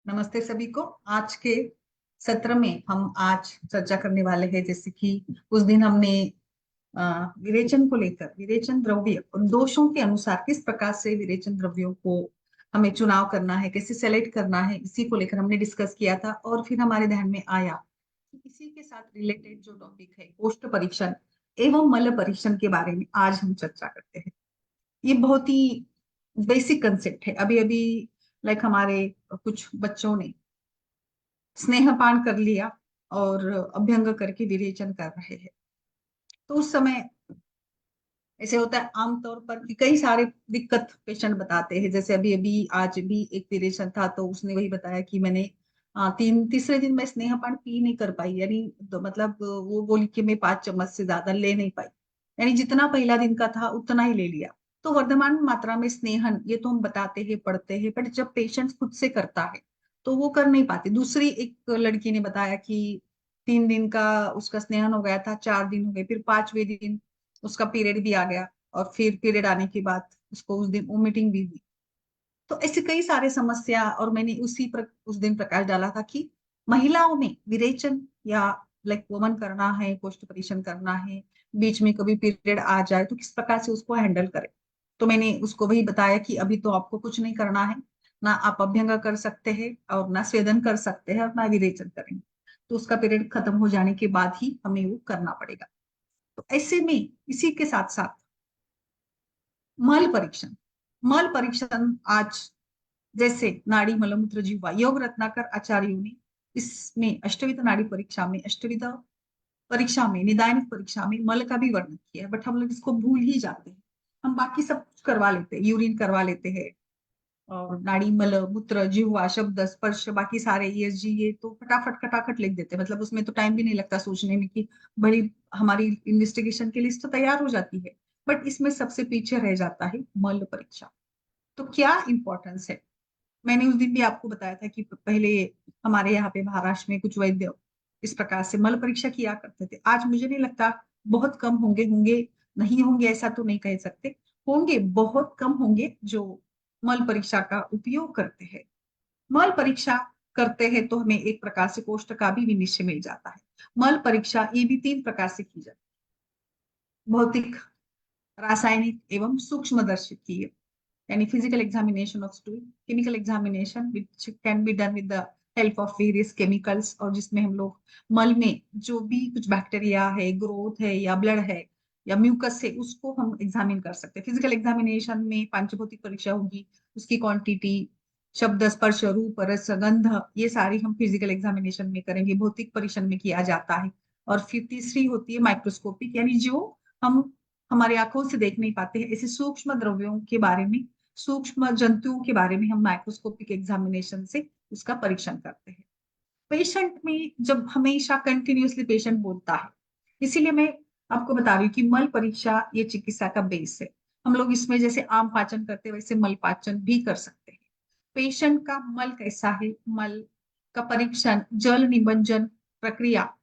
नमस्ते सभी को। आज के सत्र में हम आज चर्चा करने वाले हैं, जैसे कि उस दिन हमने विरेचन को लेकर विरेचन द्रव्य और दोषों के अनुसार किस प्रकार से विरेचन द्रव्यों को हमें चुनाव करना है, कैसे सेलेक्ट करना है, इसी को लेकर हमने डिस्कस किया था। और फिर हमारे ध्यान में आया कि इसी के साथ रिलेटेड जो टॉपिक है कोष्ठ परीक्षण एवं मल परीक्षण के बारे में आज हम चर्चा करते हैं। ये बहुत ही बेसिक कंसेप्ट है। अभी अभी लाइक हमारे कुछ बच्चों ने स्नेहपान कर लिया और अभ्यंग करके विरेचन कर रहे हैं। तो उस समय ऐसे होता है आमतौर पर कि कई सारे दिक्कत पेशेंट बताते हैं। जैसे अभी अभी आज भी एक विरेचन था, तो उसने वही बताया कि मैंने तीसरे दिन मैं स्नेहपान पी नहीं कर पाई, यानी तो मतलब वो बोली कि मैं 5 चम्मच से ज्यादा ले नहीं पाई, यानी जितना पहला दिन का था उतना ही ले लिया। तो वर्धमान मात्रा में स्नेहन ये तो हम बताते हैं पढ़ते हैं, बट जब पेशेंट खुद से करता है तो वो कर नहीं पाते। दूसरी एक लड़की ने बताया कि 3 दिन का उसका स्नेहन हो गया था, 4 दिन हो गए, फिर 5वें दिन उसका पीरियड भी आ गया, और फिर पीरियड आने के बाद उसको उस दिन वोमिटिंग भी हुई। तो ऐसे कई सारे समस्या, और मैंने उस दिन प्रकाश डाला था कि महिलाओं में विरेचन या लाइक वमन करना है, कोष्ठ परीक्षण करना है, बीच में कभी पीरियड आ जाए तो किस प्रकार से उसको हैंडल करें। तो मैंने उसको वही बताया कि अभी तो आपको कुछ नहीं करना है, ना आप अभ्यंग कर सकते हैं और ना स्वेदन कर सकते हैं और ना विरेचन करेंगे। तो उसका पीरियड खत्म हो जाने के बाद ही हमें वो करना पड़ेगा। तो ऐसे में इसी के साथ साथ मल परीक्षण मल परीक्षण आज जैसे नाड़ी मलमूत्र जीवा योग रत्नाकर आचार्यों ने इसमें अष्टविध नाड़ी अष्टविध परीक्षा में निदानिक परीक्षा में मल का भी वर्णन किया है, बट हम लोग इसको भूल ही जाते हैं। हम बाकी सब कुछ करवा लेते हैं, यूरिन करवा लेते हैं और नाड़ी मल मूत्र जिह्वा शब्द स्पर्श बाकी सारे ईएसजी ये तो फटाफट खटाखट लिख देते हैं। मतलब उसमें तो टाइम भी नहीं लगता सोचने में कि बड़ी हमारी इन्वेस्टिगेशन की लिस्ट तो तैयार हो जाती है। बट इसमें सबसे पीछे रह जाता है मल परीक्षा। तो क्या इंपॉर्टेंस है, मैंने उस दिन भी आपको बताया था कि पहले हमारे यहाँ पे महाराष्ट्र में कुछ वैद्य इस प्रकार से मल परीक्षा किया करते थे। आज मुझे नहीं लगता, बहुत कम होंगे होंगे नहीं होंगे ऐसा तो नहीं कह सकते, होंगे बहुत कम होंगे जो मल परीक्षा का उपयोग करते हैं। मल परीक्षा करते हैं तो हमें एक प्रकार से कोष्ठ का भी निश्चय मिल जाता है। मल परीक्षा ये भी 3 प्रकार से की जाती है, भौतिक, रासायनिक एवं सूक्ष्मदर्शी की। यानी physical examination of stool, chemical examination which can be done with the help of various chemicals, और जिसमें हम लोग मल में जो भी कुछ बैक्टीरिया है, ग्रोथ है या ब्लड है या म्यूकस है उसको हम एग्जामिन कर सकते हैं। फिजिकल एग्जामिनेशन में पंचभौतिक परीक्षा होगी, उसकी क्वांटिटी, शब्द स्पर्श रूप रस गंध, ये सारी हम फिजिकल एग्जामिनेशन में करेंगे, भौतिक परीक्षण में किया जाता है। और फिर तीसरी होती है माइक्रोस्कोपिक, यानी जो हम हमारे आंखों से देख नहीं पाते हैं ऐसे सूक्ष्म द्रव्यों के बारे में, सूक्ष्म जंतुओं के बारे में हम माइक्रोस्कोपिक एग्जामिनेशन से उसका परीक्षण करते हैं। पेशेंट में जब हमेशा कंटिन्यूअसली पेशेंट बोलता है, इसीलिए मैं आपको बता रही हूँ कि मल परीक्षा ये चिकित्सा का बेस है। हम लोग इसमें जैसे आम पाचन करते हैं वैसे मल पाचन भी कर सकते हैं। पेशेंट का मल कैसा है, मल का परीक्षण, जल निबंजन प्रक्रिया,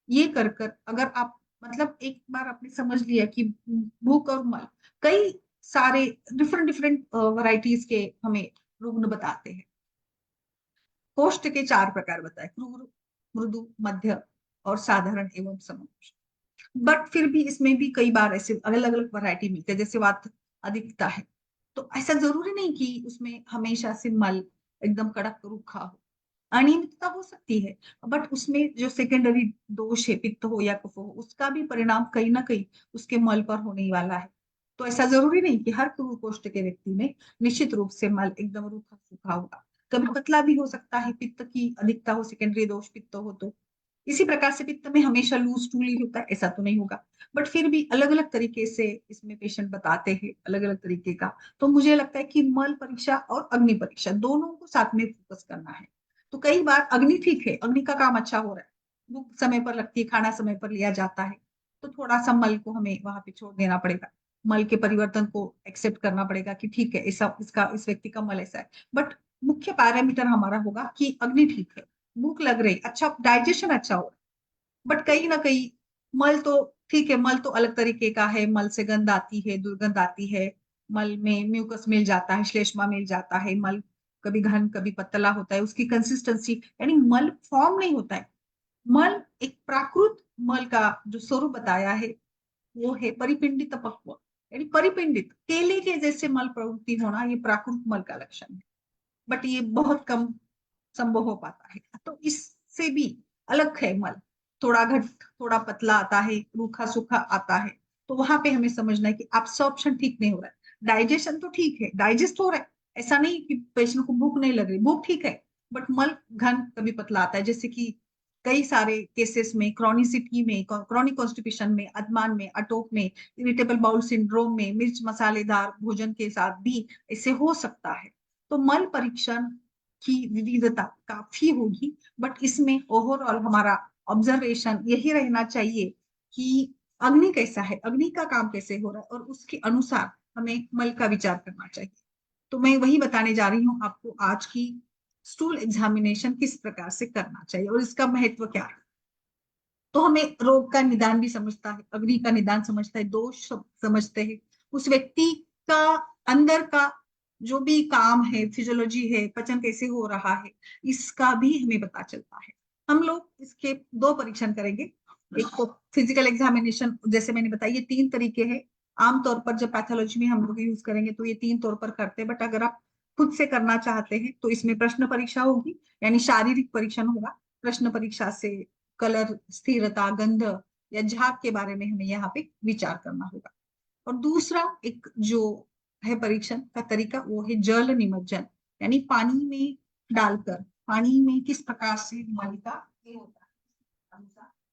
ये कर कर अगर आप मतलब एक बार आपने समझ लिया कि भूख और मल कई सारे डिफरेंट डिफरेंट वैरायटीज के हमें रुग्ण बताते हैं। कोष्ठ के 4 प्रकार बताए, क्रूर, मृदु, मध्य और साधारण एवं समोच्च। बट फिर भी इसमें भी कई बार ऐसे अलग अलग वैरायटी मिलते हैं, जैसे वात अधिकता है तो ऐसा जरूरी नहीं कि उसमें हमेशा से मल एकदम कड़क रूखा हो, अनियमितता हो सकती है। बट उसमें जो सेकेंडरी दोष है, पित्त हो या कफ हो, उसका भी परिणाम कहीं ना कहीं उसके मल पर होने वाला है। तो ऐसा जरूरी नहीं कि हर क्रूर कोष्ठ के व्यक्ति में निश्चित रूप से मल एकदम रूखा सूखा होगा। कभी पतला भी हो सकता है, पित्त की अधिकता हो, सेकेंडरी दोष पित्त हो तो। इसी प्रकार से पित्त में हमेशा लूज टूल ही होता है ऐसा तो नहीं होगा। बट फिर भी अलग अलग तरीके से इसमें पेशेंट बताते हैं अलग अलग तरीके का। तो मुझे लगता है कि मल परीक्षा और अग्नि परीक्षा दोनों को साथ में फोकस करना है। तो कई बार अग्नि ठीक है, अग्नि का काम अच्छा हो रहा है, भूख समय पर लगती है, खाना समय पर लिया जाता है, तो थोड़ा सा मल को हमें वहां पे छोड़ देना पड़ेगा। मल के परिवर्तन को एक्सेप्ट करना पड़ेगा कि ठीक है ऐसा इसका इस व्यक्ति का मल ऐसा है। बट मुख्य पैरामीटर हमारा होगा कि अग्नि ठीक है, भूख लग रही, अच्छा डाइजेशन अच्छा हो रहा है। बट कहीं ना कहीं मल तो ठीक है, मल तो अलग तरीके का है, मल से गंध आती है, दुर्गंध आती है, मल में म्यूकस मिल जाता है, श्लेष्मा मिल जाता है, मल कभी घन कभी पतला होता है, उसकी कंसिस्टेंसी यानी मल फॉर्म नहीं होता है। मल एक प्राकृत मल का जो स्वरूप बताया है वो है परिपिंडित पक्व, यानी परिपिंडित केले के जैसे मल प्रवृत्ति होना, ये प्राकृत मल का लक्षण है। बट ये बहुत कम संभव हो पाता है, तो इससे भी अलग है मल। थोड़ा घट थोड़ा पतला आता है, रूखा सूखा आता है, तो वहां पे हमें समझना है कि एब्सॉर्प्शन ठीक नहीं हो रहा है। डाइजेशन तो ठीक है, डाइजेस्ट हो रहा है, ऐसा नहीं कि पेशेंट को भूख नहीं लग रही, भूख ठीक है, बट मल घन कभी पतला आता है। जैसे कि कई सारे केसेस में क्रॉनिसिटी में, क्रॉनिक कॉन्स्टिपेशन में, अदमान में, अटोक में, इरिटेबल बाउल सिंड्रोम में, मिर्च मसालेदार भोजन के साथ भी ऐसे हो सकता है। तो मल परीक्षण की विविधता काफी होगी, बट इसमें ओवरऑल हमारा ऑब्जर्वेशन यही रहना चाहिए कि अग्नि कैसा है, अग्नि का काम कैसे हो रहा है, और उसके अनुसार हमें मल का विचार करना चाहिए। तो मैं वही बताने जा रही हूँ आपको आज की स्टूल एग्जामिनेशन किस प्रकार से करना चाहिए और इसका महत्व क्या है। तो हमें रोग का निदान भी समझता है, अग्नि का निदान समझता है, दोष समझते हैं, उस व्यक्ति का अंदर का जो भी काम है, फिजियोलॉजी है, पचन कैसे हो रहा है, इसका भी हमें पता चलता है। हम लोग इसके दो परीक्षण करेंगे। एक तो फिजिकल एग्जामिनेशन, जैसे मैंने बताया, ये तीन तरीके हैं। आमतौर पर जब पैथोलॉजी में हम लोग यूज करेंगे तो ये तीन तौर पर करते हैं, बट अगर आप खुद से करना चाहते हैं तो इसमें प्रश्न परीक्षा होगी, यानी शारीरिक परीक्षण होगा। प्रश्न परीक्षा से कलर, स्थिरता, गंध या झाग के बारे में हमें यहाँ पे विचार करना होगा। और दूसरा एक जो है परीक्षण का तरीका, वो है जल निमज्जन, यानी पानी में डालकर पानी में किस प्रकार से मल का ये होता है,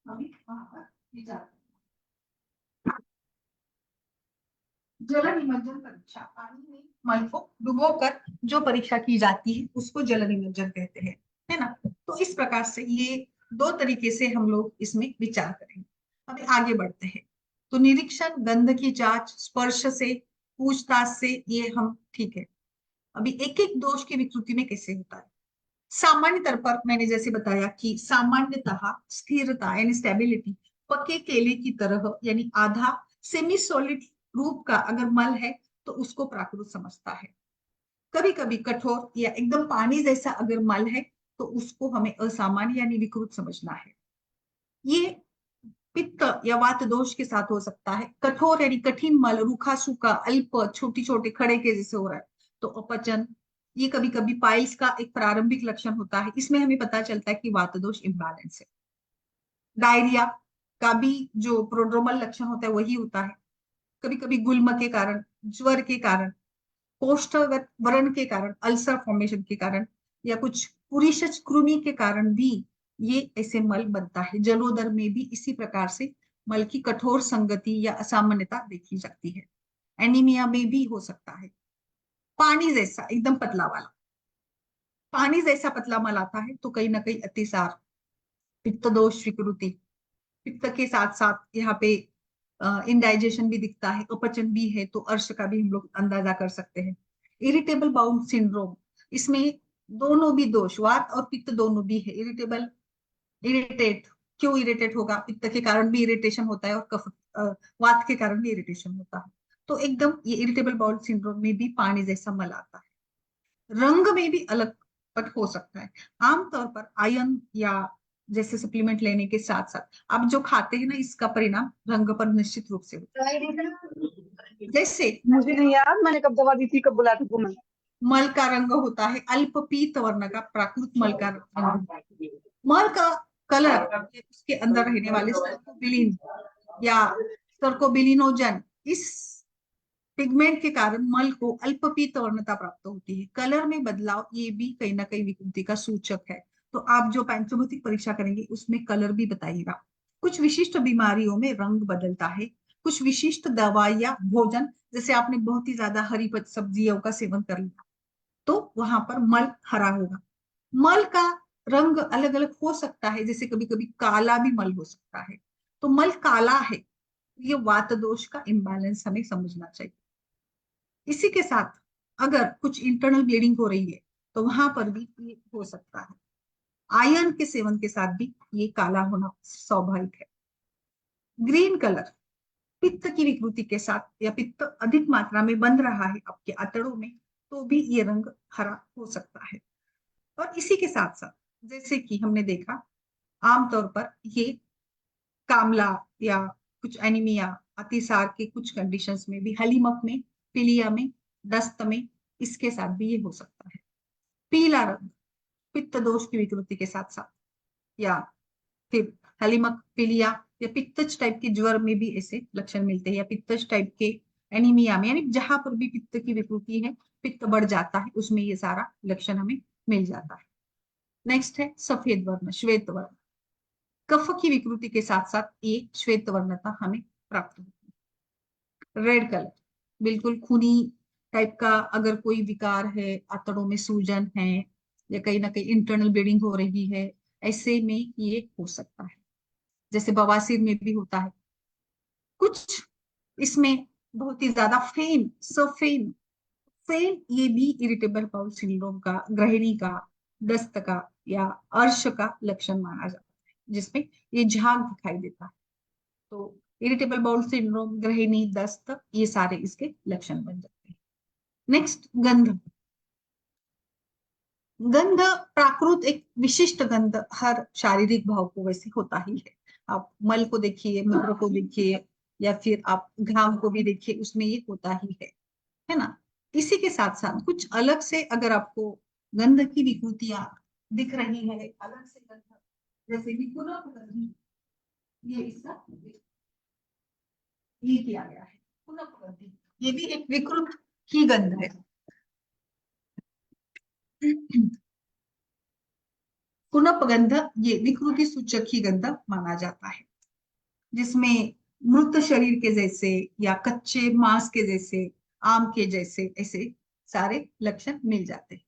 हमें वहां पर विचार करना। जल निमज्जन परीक्षा, पानी में मल को डुबोकर जो परीक्षा की जाती है उसको जल निमज्जन कहते हैं, है ना। तो इस प्रकार से ये दो तरीके से हम लोग इसमें विचार करेंगे। अभी आगे बढ़ते हैं। तो निरीक्षण, गंध की जांच, स्पर्श से, पूछताछ से, ये हम ठीक है। अभी एक एक दोष की विकृति में कैसे होता है। सामान्य तौर पर मैंने जैसे बताया कि सामान्यतः स्थिरता यानी स्टेबिलिटी, पके केले की तरह यानी आधा सेमी सॉलिड रूप का अगर मल है तो उसको प्राकृत समझता है। कभी कभी कठोर या एकदम पानी जैसा अगर मल है तो उसको हमें असामान्य यानी विकृत समझना है। ये पित्त या वात दोष के साथ हो सकता है। कठोर यानी कठिन मल, रूखा सूखा, अल्प, छोटी छोटे खड़े के जैसे हो रहा है तो अपचन। ये कभी कभी पाइल्स का एक प्रारंभिक लक्षण होता है, इसमें हमें पता चलता है कि वात दोष इम्बैलेंस है। डायरिया का भी जो प्रोड्रोमल लक्षण होता है वही होता है। कभी कभी गुल्म के कारण, ज्वर के कारण, कोष्ठगत व्रण के कारण, अल्सर फॉर्मेशन के कारण, या कुछ पुरीशच कृमि के कारण भी ये ऐसे मल बनता है। जलोदर में भी इसी प्रकार से मल की कठोर संगति या असामान्यता देखी जाती है। एनीमिया में भी हो सकता है। पानी जैसा एकदम पतला वाला, पानी जैसा पतला मल आता है तो कहीं ना कहीं अतिसार, पित्त दोष विकृति, पित्त के साथ साथ यहाँ पे इनडाइजेशन भी दिखता है, अपचन भी है, तो अर्श का भी हम लोग अंदाजा कर सकते हैं। इरिटेबल बाउल सिंड्रोम, इसमें दोनों भी दोष, वात और पित्त दोनों भी है। इरिटेबल, इरिटेट, क्यों इरिटेट होगा, पित्त के कारण भी इरिटेशन होता है और कफ वात के कारण भी इरिटेशन होता है। तो एकदम ये इरिटेबल बाउल सिंड्रोम में भी पानी जैसा मल आता है। रंग में भी अलग पट हो सकता है। आमतौर पर आयन या जैसे सप्लीमेंट लेने के साथ साथ आप जो खाते हैं ना, इसका परिणाम रंग पर निश्चित रूप से होता है। जैसे मुझे नहीं याद मैंने कब दवा दी थी, कब बुलाया था तुम्हें। मल का रंग होता है अल्प पीत वर्ण का, प्राकृत मल का रंग। मल का कलर उसके अंदर रहने वाले सर्कोबिलिन या सर्कोबिलिनोजन, इस पिगमेंट के कारण मल को अल्पपीत वर्णता प्राप्त होती है। कलर में बदलाव ये भी कहीं ना कहीं विकृति का सूचक है। तो आप जो पैंचोभौतिक परीक्षा करेंगे उसमें कलर भी बताइएगा। कुछ विशिष्ट बीमारियों में रंग बदलता है। कुछ विशिष्ट दवाई या भोजन, जैसे आपने बहुत ही ज्यादा हरी सब्जियों का सेवन कर लिया तो वहां पर मल हरा होगा। मल का रंग अलग अलग हो सकता है, जैसे कभी कभी काला भी मल हो सकता है। तो मल काला है, ये वात दोष का इम्बैलेंस हमें समझना चाहिए। इसी के साथ अगर कुछ इंटरनल ब्लीडिंग हो रही है तो वहां पर भी ये हो सकता है। आयरन के सेवन के साथ भी ये काला होना स्वाभाविक है। ग्रीन कलर पित्त की विकृति के साथ या पित्त अधिक मात्रा में बन रहा है आपके आंतड़ों में, तो भी ये रंग हरा हो सकता है। और इसी के साथ साथ जैसे कि हमने देखा आमतौर पर ये कामला या कुछ एनीमिया अतिसार के कुछ कंडीशंस में भी, हलीमक में, पीलिया में, दस्त में, इसके साथ भी ये हो सकता है। पीला रंग पित्त दोष की विकृति के साथ साथ, या फिर हलीमक, पीलिया या पित्तज टाइप के ज्वर में भी ऐसे लक्षण मिलते हैं, या पित्तज टाइप के एनीमिया में, यानी जहां पर भी पित्त की विकृति है, पित्त बढ़ जाता है, उसमें ये सारा लक्षण हमें मिल जाता है। नेक्स्ट है सफेद वर्ण, श्वेत वर्ण। कफ की विकृति के साथ साथ ये श्वेत वर्णता हमें प्राप्त होती है। रेड कलर बिल्कुल खूनी टाइप का, अगर कोई विकार है, आंतड़ों में सूजन है या कहीं ना कहीं इंटरनल ब्लीडिंग हो रही है, ऐसे में ये हो सकता है। जैसे बवासीर में भी होता है। कुछ इसमें बहुत ही ज्यादा फेन, सफेन, फेन ये भी इरिटेबल बाउल सिंड्रोम का, गृहिणी का, दस्त का या अर्श का लक्षण माना जाता है, जिसमें ये झाग दिखाई देता है। तो इरिटेबल बाउल सिंड्रोम, गृहिणी, दस्त, ये सारे इसके लक्षण बन जाते हैं। नेक्स्ट, गंध। गंध प्राकृत एक विशिष्ट गंध हर शारीरिक भाव को वैसे होता ही है। आप मल को देखिए, मूत्र को देखिए, या फिर आप घाम को भी देखिए, उसमें ये होता ही है ना। इसी के साथ साथ कुछ अलग से अगर आपको गंध की विकृतियां दिख रही है, अलग से गंध, जैसे कि पुनर्गंधी, ये इसका ये किया गया है। पुनर्गंधी ये भी एक विकृत ही गंध है। पुनपगंध ये विकृति सूचक ही गंध माना जाता है, जिसमें मृत शरीर के जैसे या कच्चे मांस के जैसे, आम के जैसे, ऐसे सारे लक्षण मिल जाते हैं।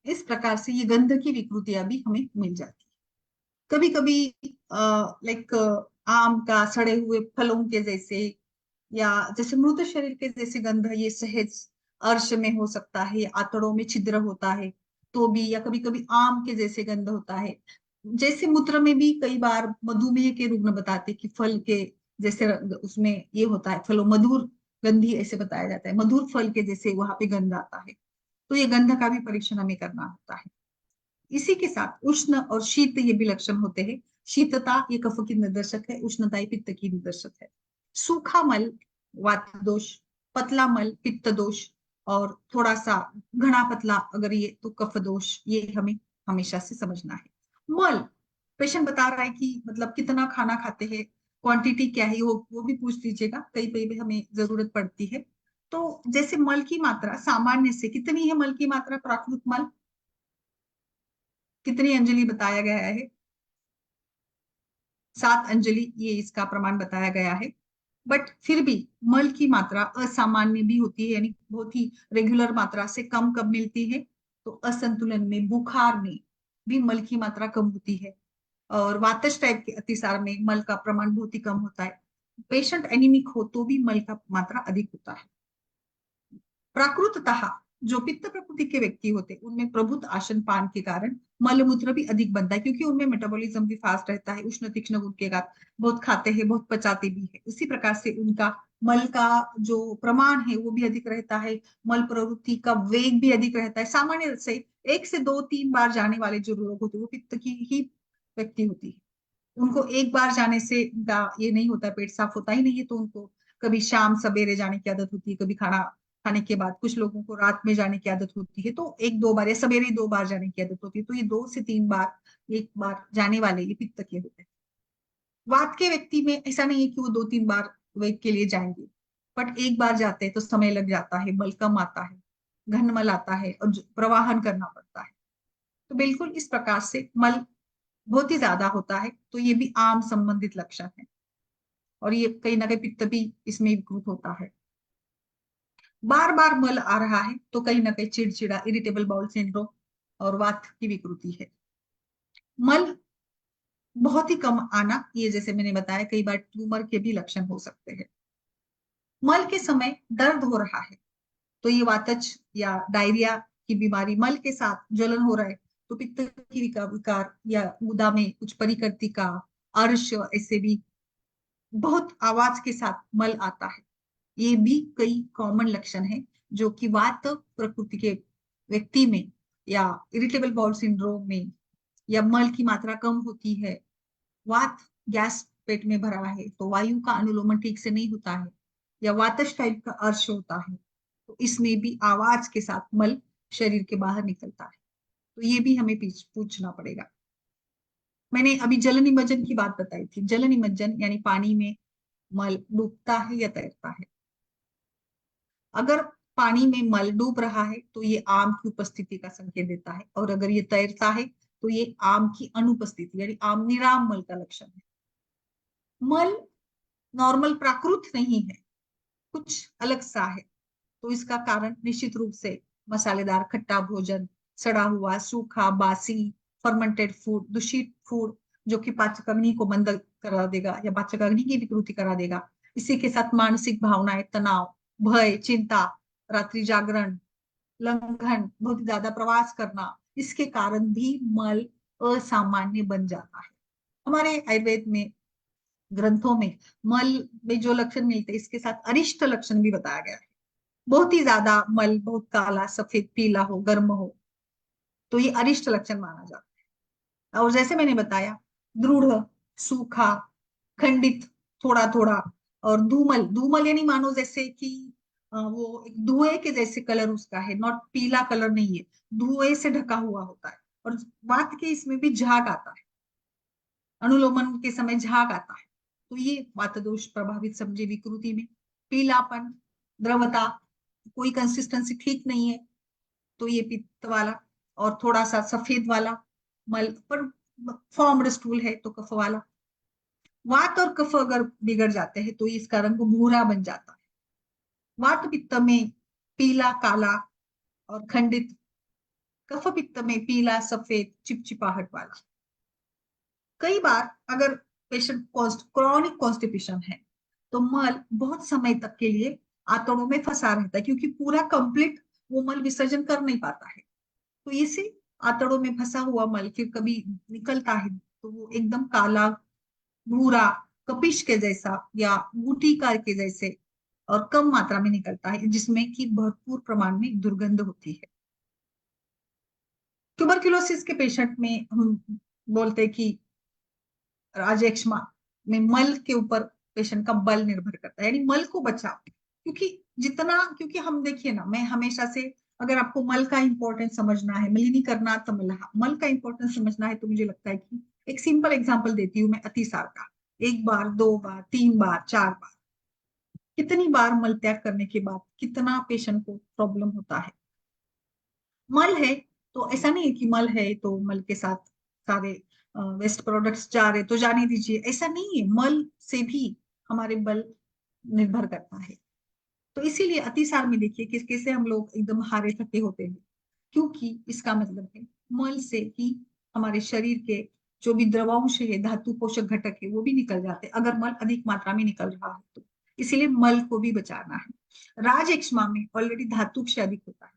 इस प्रकार से ये गंध की विकृतियां भी हमें मिल जाती है। कभी कभी लाइक आम का सड़े हुए फलों के जैसे, या जैसे मृत शरीर के जैसे गंध, ये सहज अर्श में हो सकता है, आंतड़ों में छिद्र होता है तो भी, या कभी कभी आम के जैसे गंध होता है। जैसे मूत्र में भी कई बार मधुमेह के रुग्ण बताते कि फल के जैसे उसमें ये होता है, फलों मधुर गंधी ऐसे बताया जाता है, मधुर फल के जैसे वहां पे गंध आता है। तो ये गंध का भी परीक्षण हमें करना होता है। इसी के साथ उष्ण और शीत ये भी लक्षण होते हैं। शीतता ये कफ की निदर्शक है, उष्णता ये पित्त की निदर्शक है। सूखा मल वात दोष, पतला मल पित्त दोष, और थोड़ा सा घना पतला अगर ये तो कफ दोष, ये हमें हमेशा से समझना है। मल, पेशेंट बता रहा है कि मतलब कितना खाना खाते हैं, क्वांटिटी क्या है, वो भी पूछ लीजिएगा, कई कई भी हमें जरूरत पड़ती है। तो जैसे मल की मात्रा सामान्य से कितनी है, मल की मात्रा प्राकृत मल कितनी अंजलि बताया गया है, 7 अंजलि ये इसका प्रमाण बताया गया है। बट फिर भी मल की मात्रा असामान्य भी होती है, यानी बहुत ही रेगुलर मात्रा से कम कब मिलती है, तो असंतुलन में, बुखार में भी मल की मात्रा कम होती है। और वातज टाइप के अतिसार में मल का प्रमाण बहुत ही कम होता है। पेशेंट एनीमिक हो तो भी मल का मात्रा अधिक होता है। प्राकृततः जो पित्त प्रकृति के व्यक्ति होते हैं उनमें प्रभुत आसन पान के कारण मलमूत्र भी अधिक बनता है, क्योंकि उनमें मेटाबॉलिज्म भी फास्ट रहता है, उष्ण तीक्ष्ण गुण के कारण बहुत खाते हैं, बहुत पचाते भी है। उसी प्रकार से उनका मल का जो प्रमाण है वो भी अधिक रहता है, मल प्रवृत्ति का वेग भी अधिक रहता है। सामान्य से 1 से 2 3 बार जाने वाले जो लोग होते हैं वो पित्त की ही व्यक्ति होती है। उनको एक बार जाने से उनका ये नहीं होता, पेट साफ होता ही नहीं है, तो उनको कभी शाम सवेरे जाने की आदत होती है, कभी खाना खाने के बाद, कुछ लोगों को रात में जाने की आदत होती है, तो 1 2 बार या सवेरे 2 बार जाने की आदत होती है। तो ये 2 से 3 बार, एक बार जाने वाले ये पित्त के होते हैं। वात के व्यक्ति में ऐसा नहीं है कि वो 2 3 बार वेग के लिए जाएंगे, बट एक बार जाते हैं तो समय लग जाता है, बल कम आता है, घनमल आता है और प्रवाहन करना पड़ता है। तो बिल्कुल इस प्रकार से मल बहुत ही ज्यादा होता है, तो ये भी आम संबंधित लक्षण है। और ये कहीं ना कहीं पित्त भी इसमें विकृत होता है। बार बार मल आ रहा है तो कहीं ना कहीं चिड़चिड़ा, इरिटेबल बाउल सिंड्रोम और वात की विकृति है। मल बहुत ही कम आना, ये जैसे मैंने बताया कई बार ट्यूमर के भी लक्षण हो सकते हैं। मल के समय दर्द हो रहा है तो ये वातज या डायरिया की बीमारी, मल के साथ जलन हो रहा है तो पित्त की विकार या गुदा में कुछ परिकृति का अर्श, ऐसे भी बहुत आवाज के साथ मल आता है। ये भी कई कॉमन लक्षण हैं जो कि वात प्रकृति के व्यक्ति में या इरिटेबल बाउल सिंड्रोम में, या मल की मात्रा कम होती है, वात गैस पेट में भरा है तो वायु का अनुलोमन ठीक से नहीं होता है, या वातज टाइप का अर्श होता है, तो इसमें भी आवाज के साथ मल शरीर के बाहर निकलता है। तो ये भी हमें पूछना पड़ेगा। मैंने अभी जल निमज्जन की बात बताई थी। जल निमज्जन यानी पानी में मल डूबता है या तैरता है। अगर पानी में मल डूब रहा है तो ये आम की उपस्थिति का संकेत देता है, और अगर ये तैरता है तो ये आम की अनुपस्थिति यानी आम निराम मल का लक्षण है। मल नॉर्मल प्राकृत नहीं है, कुछ अलग सा है। तो इसका कारण निश्चित रूप से मसालेदार खट्टा भोजन, सड़ा हुआ, सूखा, बासी, फर्मेंटेड फूड, दूषित फूड जो कि पाचक अग्नि को मंद करा देगा या पाचक अग्नि की विकृति करा देगा। इसी के साथ मानसिक भावनाएं, तनाव, भय, चिंता, रात्रि जागरण, लंघन, बहुत ज्यादा प्रवास करना, इसके कारण भी मल असामान्य बन जाता है। हमारे आयुर्वेद में ग्रंथों में मल में जो लक्षण मिलते हैं इसके साथ अरिष्ट लक्षण भी बताया गया है। बहुत ही ज्यादा मल, बहुत काला, सफेद, पीला हो, गर्म हो, तो ये अरिष्ट लक्षण माना जाता है। और जैसे मैंने बताया, दृढ़, सूखा, खंडित, थोड़ा थोड़ा, और धूमल, धूमल यानी मानो जैसे कि वो एक धुएं के जैसे कलर उसका है, नॉट पीला कलर नहीं है, धुएं से ढका हुआ होता है। और बात के इसमें भी झाग आता है, अनुलोमन के समय झाग आता है, तो ये वात दोष प्रभावित समझे विकृति में। पीलापन, द्रवता, कोई कंसिस्टेंसी ठीक नहीं है, तो ये पित्त वाला। और थोड़ा सा सफेद वाला मल पर फॉर्म्ड स्टूल है तो कफ वाला। वात और कफ अगर बिगड़ जाते हैं तो इसका रंग भूरा बन जाता है। वात पित्त में पीला, काला और खंडित, कफ पित्त में पीला, सफेद, चिपचिपाहट वाला। कई बार अगर पेशेंट क्रॉनिक कॉन्स्टिपेशन है तो मल बहुत समय तक के लिए आंतड़ों में फंसा रहता है, क्योंकि पूरा कंप्लीट वो मल विसर्जन कर नहीं पाता है। तो इसे आंतड़ों में फंसा हुआ मल फिर कभी निकलता है तो वो एकदम काला, भूरा, कपिश के जैसा या गुटिका के जैसे और कम मात्रा में निकलता है, जिसमें कि भरपूर प्रमाण में दुर्गंध होती है। ट्यूबरक्यूलोसिस के पेशेंट में हम बोलते हैं कि राजयक्ष्मा में मल के ऊपर पेशेंट का बल निर्भर करता है, यानी मल को बचाओ। क्योंकि हम देखिए ना, मैं हमेशा से, अगर आपको मल का इंपॉर्टेंस समझना है, मलिनीकरणा मलहा, मल का इंपॉर्टेंस समझना है, तो मुझे लगता है कि एक सिंपल एग्जांपल देती हूँ मैं अतिसार का। एक बार, दो बार, तीन बार, चार बार, कितनी बार मल त्याग करने के बाद कितना पेशेंट को प्रॉब्लम होता है। मल है तो ऐसा नहीं है कि मल है तो मल के साथ सारे वेस्ट प्रोडक्ट्स जा रहे तो जाने दीजिए, ऐसा नहीं है। मल से भी हमारे बल निर्भर करता है। तो इसीलिए अतिसार में देखिए किस कैसे हम लोग एकदम हारे थके होते हैं, क्योंकि इसका मतलब है मल से ही हमारे शरीर के जो भी द्रवांश है, धातु पोषक घटक है, वो भी निकल जाते हैं अगर मल अधिक मात्रा में निकल रहा है तो। इसीलिए मल को भी बचाना है। राज एक्ष्मा में ऑलरेडी धातु क्षय अधिक होता है,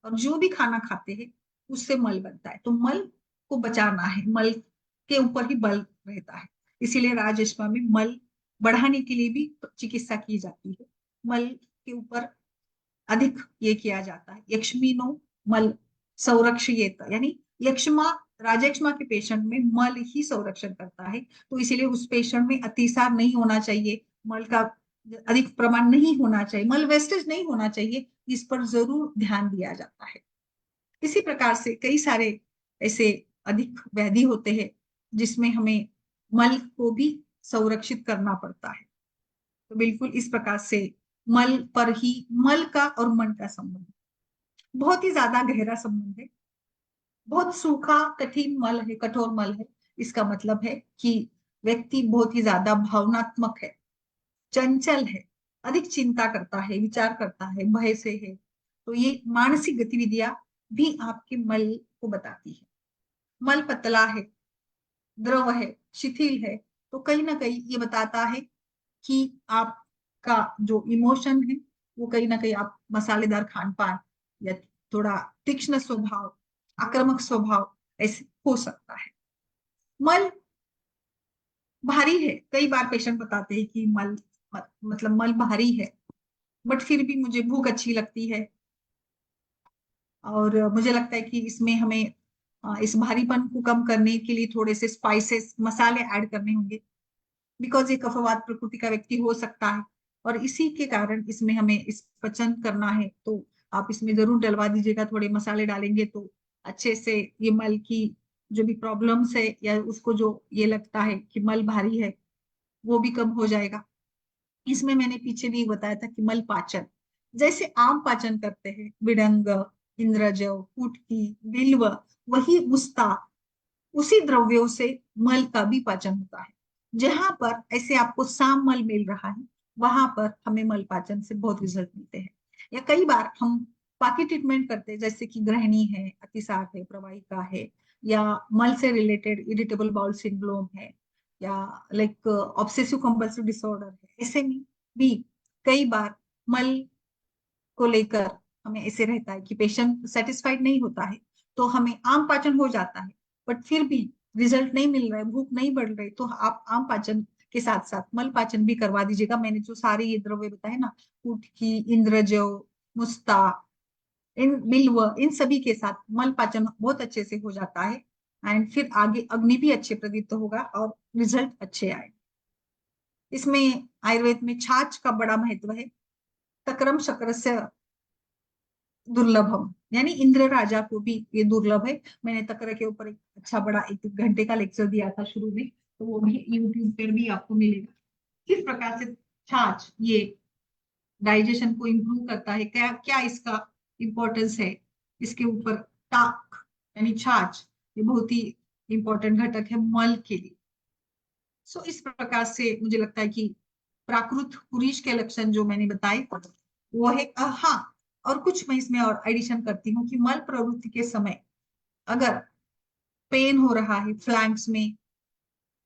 और जो भी खाना खाते हैं उससे मल बनता है, तो मल को बचाना है, मल के ऊपर ही बल रहता है। इसीलिए राजयक्ष्मा में मल बढ़ाने के लिए भी चिकित्सा की जाती है। मल के ऊपर अधिक ये किया जाता है, यक्ष्मीनो मल संरक्षित, यानी यक्ष्मा, राजयक्ष्मा के पेशेंट में मल ही संरक्षण करता है। तो इसीलिए उस पेशेंट में अतिसार नहीं होना चाहिए, मल का अधिक प्रमाण नहीं होना चाहिए, मल वेस्टेज नहीं होना चाहिए, इस पर जरूर ध्यान दिया जाता है। इसी प्रकार से कई सारे ऐसे अधिक व्याधि होते हैं जिसमें हमें मल को भी संरक्षित करना पड़ता है। तो बिल्कुल इस प्रकार से मल पर ही, मल का और मन का संबंध बहुत ही ज्यादा गहरा संबंध है। बहुत सूखा कठिन मल है, कठोर मल है, इसका मतलब है कि व्यक्ति बहुत ही ज्यादा भावनात्मक है, चंचल है, अधिक चिंता करता है, विचार करता है, भय से है, तो ये मानसिक गतिविधियां भी आपके मल को बताती है। मल पतला है, द्रव है, शिथिल है, तो कहीं ना कहीं ये बताता है कि आपका जो इमोशन है वो कहीं ना कहीं आप मसालेदार खान पान या थोड़ा तीक्ष्ण स्वभाव, आक्रामक स्वभाव ऐसे हो सकता है। मल भारी है, कई बार पेशेंट बताते हैं कि मतलब मल भारी है, बट फिर भी मुझे भूख अच्छी लगती है और मुझे लगता है कि इसमें हमें इस भारीपन को कम करने के लिए थोड़े से स्पाइसेस, मसाले ऐड करने होंगे, बिकॉज ये कफवात प्रकृति का व्यक्ति हो सकता है और इसी के कारण इसमें हमें इस पचन करना है, तो आप इसमें जरूर डलवा दीजिएगा, थोड़े मसाले डालेंगे तो अच्छे से ये मल की जो भी प्रॉब्लम्स है या उसको जो ये लगता है कि मल भारी है वो भी कम हो जाएगा। इसमें मैंने पीछे भी बताया था कि मल पाचन, जैसे आम पाचन करते हैं, विडंग, इंद्रजव, कुटकी, बिल्व, वही मुस्ता, उसी द्रव्यों से मल का भी पाचन होता है। जहां पर ऐसे आपको साम मल मिल रहा है वहां पर हमें मल पाचन से बहुत रिजल्ट मिलते हैं। या कई बार हम बाकी ट्रीटमेंट करते हैं, जैसे कि ग्रहणी है, अतिसार है, प्रवाहिका है, या मल से रिलेटेड इरिटेबल बाउल सिंड्रोम है, या लाइक ऑब्सेसिव कंपल्सिव डिसऑर्डर है, ऐसे में भी कई बार मल को लेकर हमें ऐसे रहता है कि पेशेंट सेटिस्फाइड नहीं होता है, तो हमें आम पाचन हो जाता है बट फिर भी रिजल्ट नहीं मिल रहा है, भूख नहीं बढ़ रही, तो आप आम पाचन के साथ साथ मल पाचन भी करवा दीजिएगा। मैंने जो सारे ये द्रव्य बताए ना, कुटकी, इंद्रजव, मुस्ता, इन बिल्व, इन सभी के साथ मल पाचन बहुत अच्छे से हो जाता है एंड फिर आगे अग्नि भी अच्छे प्रदीप्त होगा और रिजल्ट अच्छे आए। इसमें आयुर्वेद में छाछ का बड़ा महत्व है। तक्रम शक्रस्य दुर्लभम, यानी इंद्र राजा को भी ये दुर्लभ है। मैंने तक्र के ऊपर एक अच्छा बड़ा 1 घंटे का लेक्चर दिया था शुरू में, तो वो भी यूट्यूब पर भी आपको मिलेगा। किस प्रकार से छाछ ये डाइजेशन को इम्प्रूव करता है, क्या क्या इसका इम्पोर्टेंस है, इसके ऊपर ताक यानी छाछ ये बहुत ही इंपॉर्टेंट घटक है मल के लिए। सो इस प्रकार से मुझे लगता है कि प्राकृत पुरुष के लक्षण जो मैंने बताए वो है। हाँ, और कुछ मैं इसमें और एडिशन करती हूँ कि मल प्रवृत्ति के समय अगर पेन हो रहा है फ्लैंक्स में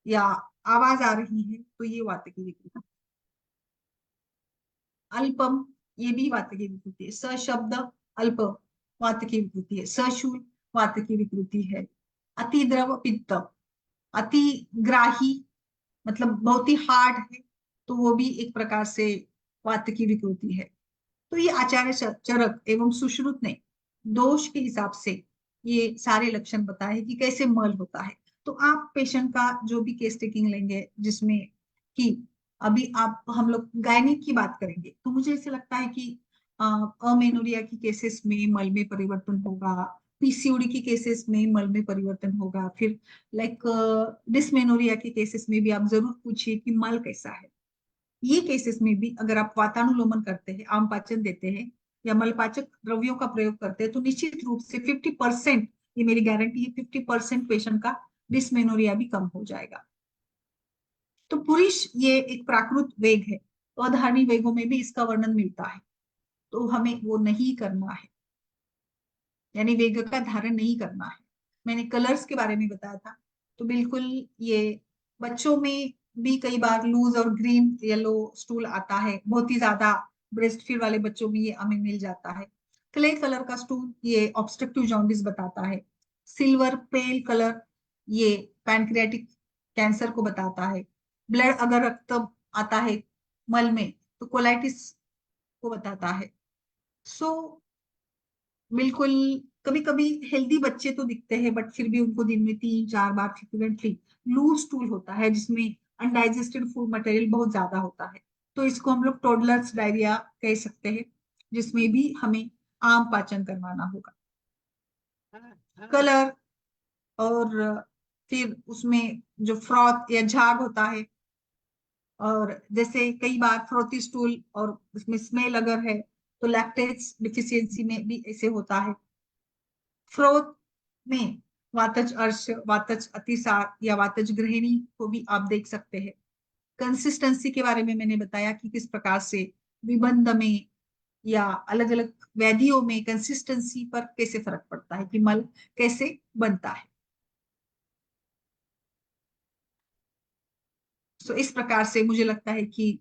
या आवाज आ रही है तो ये वात की विकृति। अल्पम, ये भी वात की विकृति है। सशब्द अल्प वात की विकृति है। सशूल वात की विकृति है। अति द्रव पित्त, अति ग्राही मतलब बहुत ही हार्ड है, तो वो भी एक प्रकार से वात की विकृति है। तो ये आचार्य चरक एवं सुश्रुत ने दोष के हिसाब से ये सारे लक्षण बताए कि कैसे मल होता है। तो आप पेशेंट का जो भी केस टेकिंग लेंगे, जिसमें कि अभी आप हम लोग गायनिक की बात करेंगे, तो मुझे ऐसे लगता है कि अमेनोरिया की केसेस में मल में परिवर्तन होगा, पीसीओडी की केसेस में मल में परिवर्तन होगा, फिर लाइक डिस्मेनोरिया के केसेस में भी आप जरूर पूछिए कि मल कैसा है। ये केसेस में भी अगर आप वातानुलोमन करते हैं, आम पाचन देते हैं या मलपाचक द्रव्यों का प्रयोग करते हैं, तो निश्चित रूप से 50%, ये मेरी गारंटी है, 50% पेशेंट का डिस्मेनोरिया भी कम हो जाएगा। तो पुरुष ये एक प्राकृत वेग है, अधारणी वेगों में भी इसका वर्णन मिलता है, तो हमें वो नहीं करना है, यानी वेग का धारण नहीं करना है। मैंने कलर्स के बारे में बताया था, तो बिल्कुल ये बच्चों में भी कई बार लूज और ग्रीन येलो स्टूल आता है, बहुत ही ज्यादा ब्रेस्ट फीड वाले बच्चों में ये हमें मिल जाता है। क्ले कलर का स्टूल ये ऑब्स्ट्रक्टिव जॉन्डिस बताता है। सिल्वर पेल कलर ये पैनक्रियाटिक कैंसर को बताता है। ब्लड अगर रक्त आता है मल में तो कोलाइटिस को बताता है। सो बिल्कुल, कभी कभी हेल्दी बच्चे तो दिखते हैं बट फिर भी उनको दिन में 3-4 बार फ्रिक्वेंटली लूज स्टूल होता है, जिसमें अनडाइजेस्टेड फूड मटेरियल बहुत ज्यादा होता है, तो इसको हम लोग टोडलर्स डायरिया कह सकते हैं, जिसमें भी हमें आम पाचन करवाना होगा। कलर और फिर उसमें जो फ्रॉथ या झाग होता है, और जैसे कई बार फ्रोथी स्टूल और उसमें स्मेल अगर है तो लैक्टेज डिफिशियंसी में भी ऐसे होता है। फ्रोथ में वातज अर्श, वातज अतिसार या वातज गृहिणी को भी आप देख सकते हैं। कंसिस्टेंसी के बारे में मैंने बताया कि किस प्रकार से विबंध में या अलग अलग व्याधियों में कंसिस्टेंसी पर कैसे फर्क पड़ता है कि मल कैसे बनता है। तो इस प्रकार से मुझे लगता है कि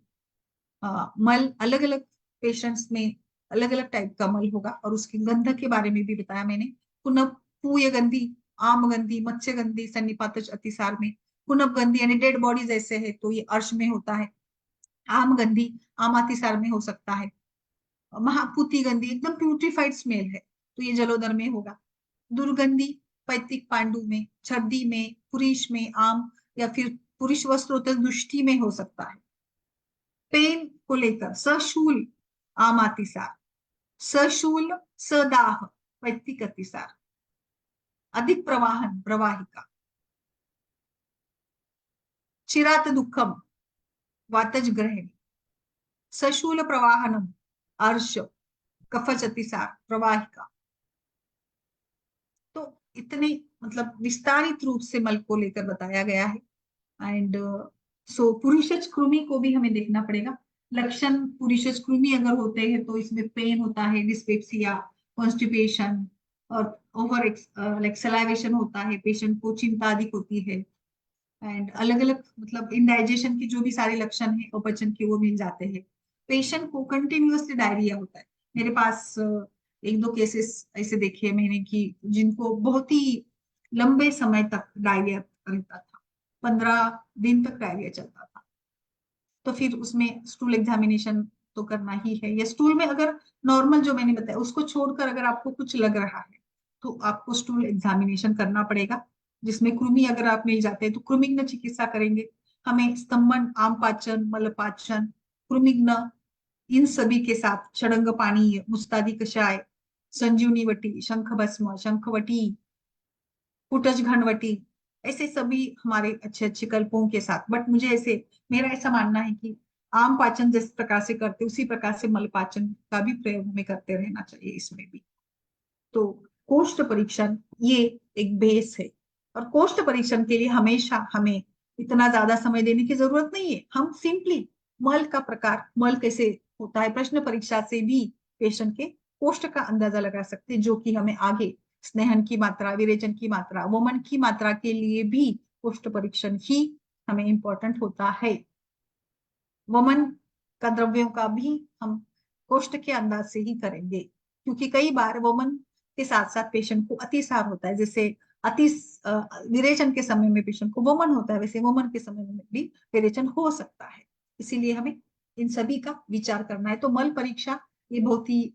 मल अलग अलग पेशेंट्स में अलग अलग टाइप का मल होगा, और उसकी गंध के बारे में भी बताया मैंने। पुनः पूय गंधी, आम गंधी, मत्स्य गंधी, सन्निपातज अतिसार में। पुनः गंधी यानी डेड बॉडी जैसे है तो ये अर्श में होता है। आम गंधी आम अतिसार में हो सकता है। महापूती गंधी एकदम प्यूरिफाइड स्मेल है तो ये जलोदर में होगा। दुर्गंधी पैतृक पांडु में, छर्दी में, पुरुष में, आम या फिर पुरुष वस्त्रोत्तर दृष्टि में हो सकता है। पेन को लेकर सशूल आम अतिसार, सशूल सदाह पैतृक अतिसार, अधिक प्रवाहन प्रवाहिका, चिरात दुखम वातज ग्रहणी, सशूल प्रवाहनम अर्श कफच अतिसार प्रवाहिका। तो इतने मतलब विस्तारित रूप से मल को लेकर बताया गया है। एंड सो पुरुषज कृमि को भी हमें देखना पड़ेगा। लक्षण पुरुषज कृमि अगर होते हैं तो इसमें पेन होता है, डिस्पेप्सिया, कॉन्स्टिपेशन और ओवर लाइक सलाइवेशन होता है, पेशेंट को चिंता अधिक होती है। एंड अलग अलग मतलब इंडाइजेशन की जो भी सारे लक्षण है अपचन के वो मिल जाते हैं। पेशेंट को कंटिन्यूअसली डायरिया होता है। मेरे पास एक दो केसेस ऐसे देखे हैं मैंने कि जिनको बहुत ही लंबे समय तक डायरिया रहता था, 15 दिन तक डायरिया चलता था। तो फिर उसमें स्टूल एग्जामिनेशन तो करना ही है। या स्टूल में अगर नॉर्मल जो मैंने बताया उसको छोड़कर अगर आपको कुछ लग रहा है तो आपको स्टूल एग्जामिनेशन करना पड़ेगा, जिसमें कृमि अगर आप मिल जाते हैं तो कृमिग्न चिकित्सा करेंगे। हमें स्तंभन, आम पाचन, मल पाचन, कृमिग्न इन सभी के साथ षडंग पानी, मुस्तादी कषाय, संजीवनी वटी, शंख भस्म, शंखवटी, कुटज घनवटी, ऐसे सभी हमारे अच्छे अच्छे कल्पों के साथ। बट मुझे ऐसे मेरा ऐसा मानना है कि आम पाचन जिस प्रकार से करते उसी प्रकार से मल पाचन का भी प्रयोग हमें करते रहना चाहिए इसमें भी। तो कोष्ठ परीक्षण ये एक बेस है, और कोष्ठ परीक्षण के लिए हमेशा हमें इतना ज्यादा समय देने की जरूरत नहीं है। हम सिंपली मल का प्रकार, मल कैसे होता है, प्रश्न परीक्षा से भी पेशेंट के कोष्ठ का अंदाजा लगा सकते हैं, जो कि हमें आगे स्नेहन की मात्रा, विरेचन की मात्रा, वमन की मात्रा के लिए भी कोष्ठ परीक्षण ही हमें इंपॉर्टेंट होता है। वमन का द्रव्यों का भी हम कोष्ठ के अंदाज से ही करेंगे, क्योंकि कई बार वमन के साथ साथ पेशेंट को अतिसार होता है। जैसे अति विरेचन के समय में पेशेंट को वमन होता है, वैसे वमन के समय में भी विरेचन हो सकता है। इसीलिए हमें इन सभी का विचार करना है। तो मल परीक्षा ये बहुत ही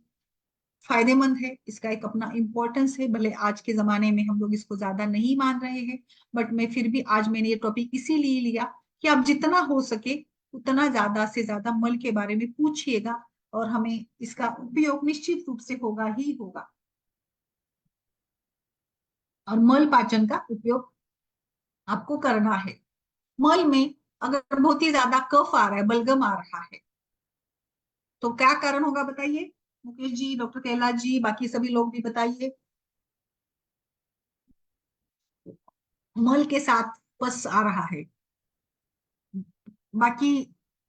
फायदेमंद है, इसका एक अपना इंपॉर्टेंस है। भले आज के जमाने में हम लोग इसको ज्यादा नहीं मान रहे हैं, बट मैं फिर भी आज मैंने ये टॉपिक इसीलिए लिया कि आप जितना हो सके उतना ज्यादा से ज्यादा मल के बारे में पूछिएगा, और हमें इसका उपयोग निश्चित रूप से होगा ही होगा। और मल पाचन का उपयोग आपको करना है। मल में अगर बहुत ही ज्यादा कफ आ रहा है, बलगम आ रहा है, तो क्या कारण होगा बताइए मुकेश जी, डॉक्टर कैलाश जी, बाकी सभी लोग भी बताइए। मल के साथ पस आ रहा है, बाकी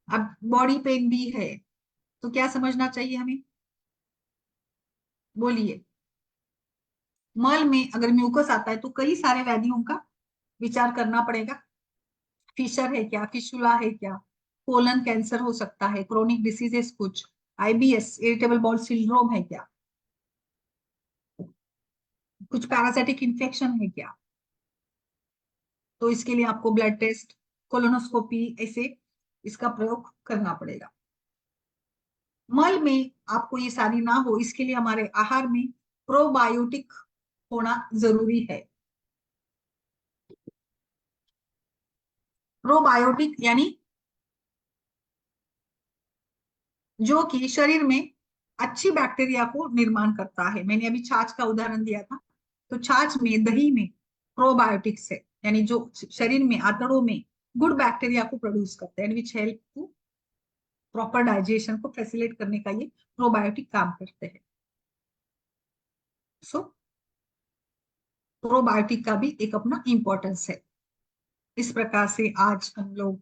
अब बॉडी पेन भी है, तो क्या समझना चाहिए हमें, बोलिए। मल में अगर म्यूकस आता है तो कई सारे व्याधियों का विचार करना पड़ेगा। फिशर है क्या, फिशुला है क्या, कोलन कैंसर हो सकता है, क्रोनिक डिसीजेस कुछ, आईबीएस इरिटेबल बाउल सिंड्रोम है क्या, कुछ पैरासाइटिक इन्फेक्शन है क्या। तो इसके लिए आपको ब्लड टेस्ट, कोलोनोस्कोपी ऐसे इसका प्रयोग करना पड़ेगा। मल में आपको ये सारी ना हो इसके लिए हमारे आहार में प्रोबायोटिक होना जरूरी है। प्रोबायोटिक यानी जो कि शरीर में अच्छी बैक्टीरिया को निर्माण करता है। मैंने अभी छाछ का उदाहरण दिया था, तो छाछ में, दही में प्रोबायोटिक्स है, यानी जो शरीर में आंतड़ों में गुड बैक्टीरिया को प्रोड्यूस करते हैं, which help to proper digestion को फैसिलिटेट करने का ये प्रोबायोटिक काम करते हैं। सो प्रोबायोटिक का भी एक अपना इंपॉर्टेंस है। इस प्रकार से आज हम लोग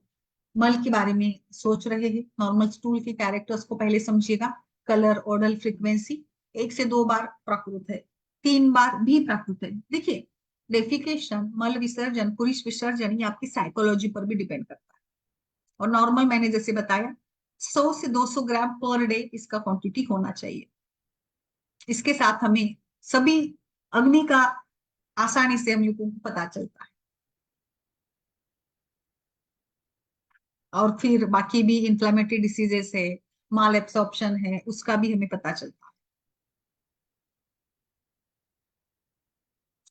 मल के बारे में सोच रहे हैं, नॉर्मल स्टूल के कैरेक्टर्स को पहले समझिएगा। Colour, ओडल, frequency. 1 से 2 बार प्राकृत है, 3 बार भी प्राकृत है। देखिए, डेफिकेशन, मल विसर्जन, पुरुष विसर्जन, ये आपकी साइकोलॉजी पर भी डिपेंड करता है। और नॉर्मल मैंने जैसे बताया 100 से 200 ग्राम पर डे इसका क्वांटिटी होना चाहिए। इसके साथ हमें सभी अग्नि का आसानी से हम लोगों को पता चलता है। और फिर बाकी भी इंफ्लेमेटरी डिसीजेस है, माल एब्सॉर्प्शन है, उसका भी हमें पता चलता है।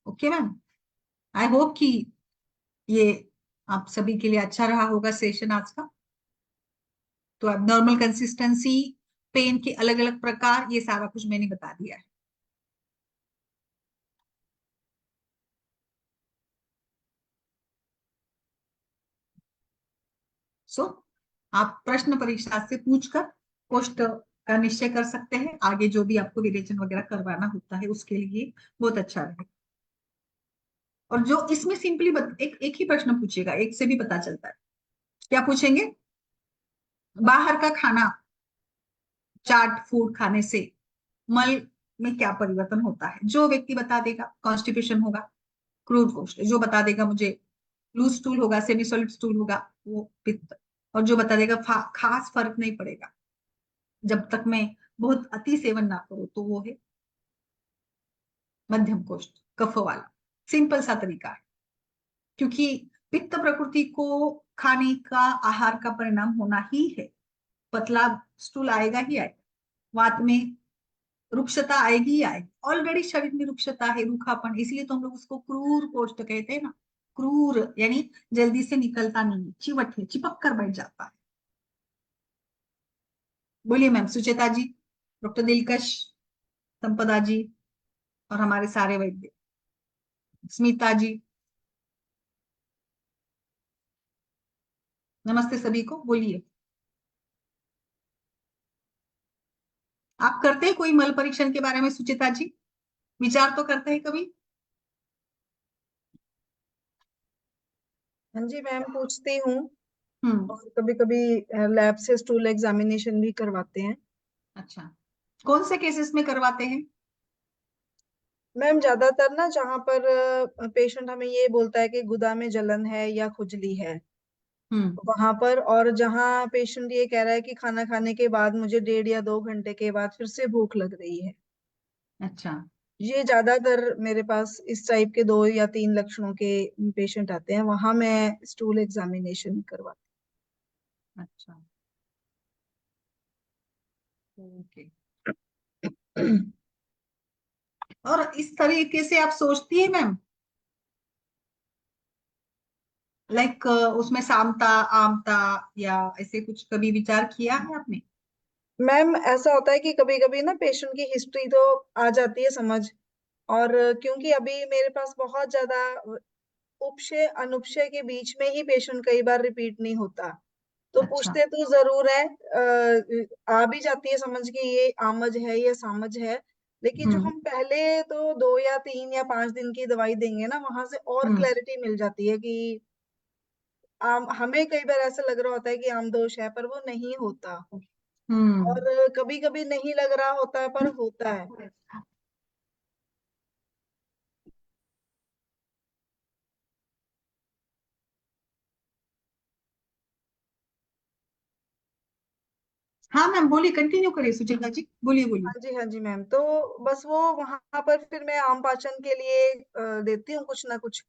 ओके मैम, आई होप कि ये आप सभी के लिए अच्छा रहा होगा सेशन आज का। तो एबनॉर्मल कंसिस्टेंसी, पेन के अलग अलग प्रकार, ये सारा कुछ मैंने बता दिया है। सो आप प्रश्न परीक्षा से पूछकर पोस्ट का निश्चय कर सकते हैं। आगे जो भी आपको विरेचन वगैरह करवाना होता है उसके लिए बहुत अच्छा रहेगा। और जो इसमें सिंपली एक ही प्रश्न पूछेगा, एक से भी पता चलता है। क्या पूछेंगे? बाहर का खाना, चाट फूड खाने से मल में क्या परिवर्तन होता है? जो व्यक्ति बता देगा कॉन्स्टिपेशन होगा, क्रूड कोष्ठ। जो बता देगा मुझे लूज स्टूल होगा, सेमी सॉलिड स्टूल होगा, वो पित्त। और जो बता देगा खास फर्क नहीं पड़ेगा जब तक मैं बहुत अति सेवन ना करूं, तो वो है मध्यम कोष्ठ, कफ वाला। सिंपल सा तरीका है, क्योंकि पित्त प्रकृति को खाने का, आहार का परिणाम होना ही है। पतला स्टूल आएगा ही आएगा, वात में रुक्षता आएगी ही आएगी। ऑलरेडी शरीर में रुक्षता है, रूखापन, इसलिए तो हम लोग उसको क्रूर कोष्ठ कहते हैं ना। क्रूर यानी जल्दी से निकलता नहीं, चिवट है, चिपक कर बैठ जाता है। बोलिए मैम, सुचेता जी, डॉक्टर दिलकश, संपदा जी, और हमारे सारे वैद्य, स्मिता जी, नमस्ते सभी को। बोलिए, आप करते हैं कोई मल परीक्षण के बारे में? सुचेता जी, विचार तो करते हैं कभी? हाँ जी मैम, पूछती हूँ। हम्म। और कभी कभी लैब से स्टूल एग्जामिनेशन भी करवाते हैं। अच्छा, कौन से केसेस में करवाते हैं? मैम ज्यादातर ना, जहाँ पर पेशेंट हमें ये बोलता है कि गुदा में जलन है या खुजली है, हम्म। वहां पर। और जहाँ पेशेंट ये कह रहा है कि खाना खाने के बाद मुझे 1.5 या 2 घंटे के बाद फिर से भूख लग रही है। अच्छा। ये ज्यादातर मेरे पास इस टाइप के 2 या 3 लक्षणों के पेशेंट आते हैं, वहां मैं स्टूल एग्जामिनेशन करवाती अच्छा। ओके। हूँ। और इस तरीके से आप सोचती है मैम, लाइक उसमें सामता, आमता, या ऐसे कुछ कभी विचार किया है आपने? मैम ऐसा होता है कि कभी कभी ना पेशेंट की हिस्ट्री तो आ जाती है समझ। और क्योंकि अभी मेरे पास बहुत ज्यादा उपशय अनुपशय के बीच में ही पेशेंट कई बार रिपीट नहीं होता, तो अच्छा। पूछते तो जरूर है। आ भी जाती है समझ कि ये आमज है, ये सामज है। लेकिन जो हम्म। हम पहले तो 2 या 3 या 5 दिन की दवाई देंगे ना, वहां से और हम्म। क्लैरिटी मिल जाती है कि आम, हमें कई बार ऐसा लग रहा होता है कि आम दोष है, पर वो नहीं होता। हम्म। और कभी कभी नहीं लग रहा होता है, पर होता है। हाँ मैम, बोलिए, कंटिन्यू करिए सुचिता जी, बोलिए बोलिए। हाँ जी मैम, तो बस वो वहां पर फिर मैं आम पाचन के लिए देती हूँ कुछ ना कुछ।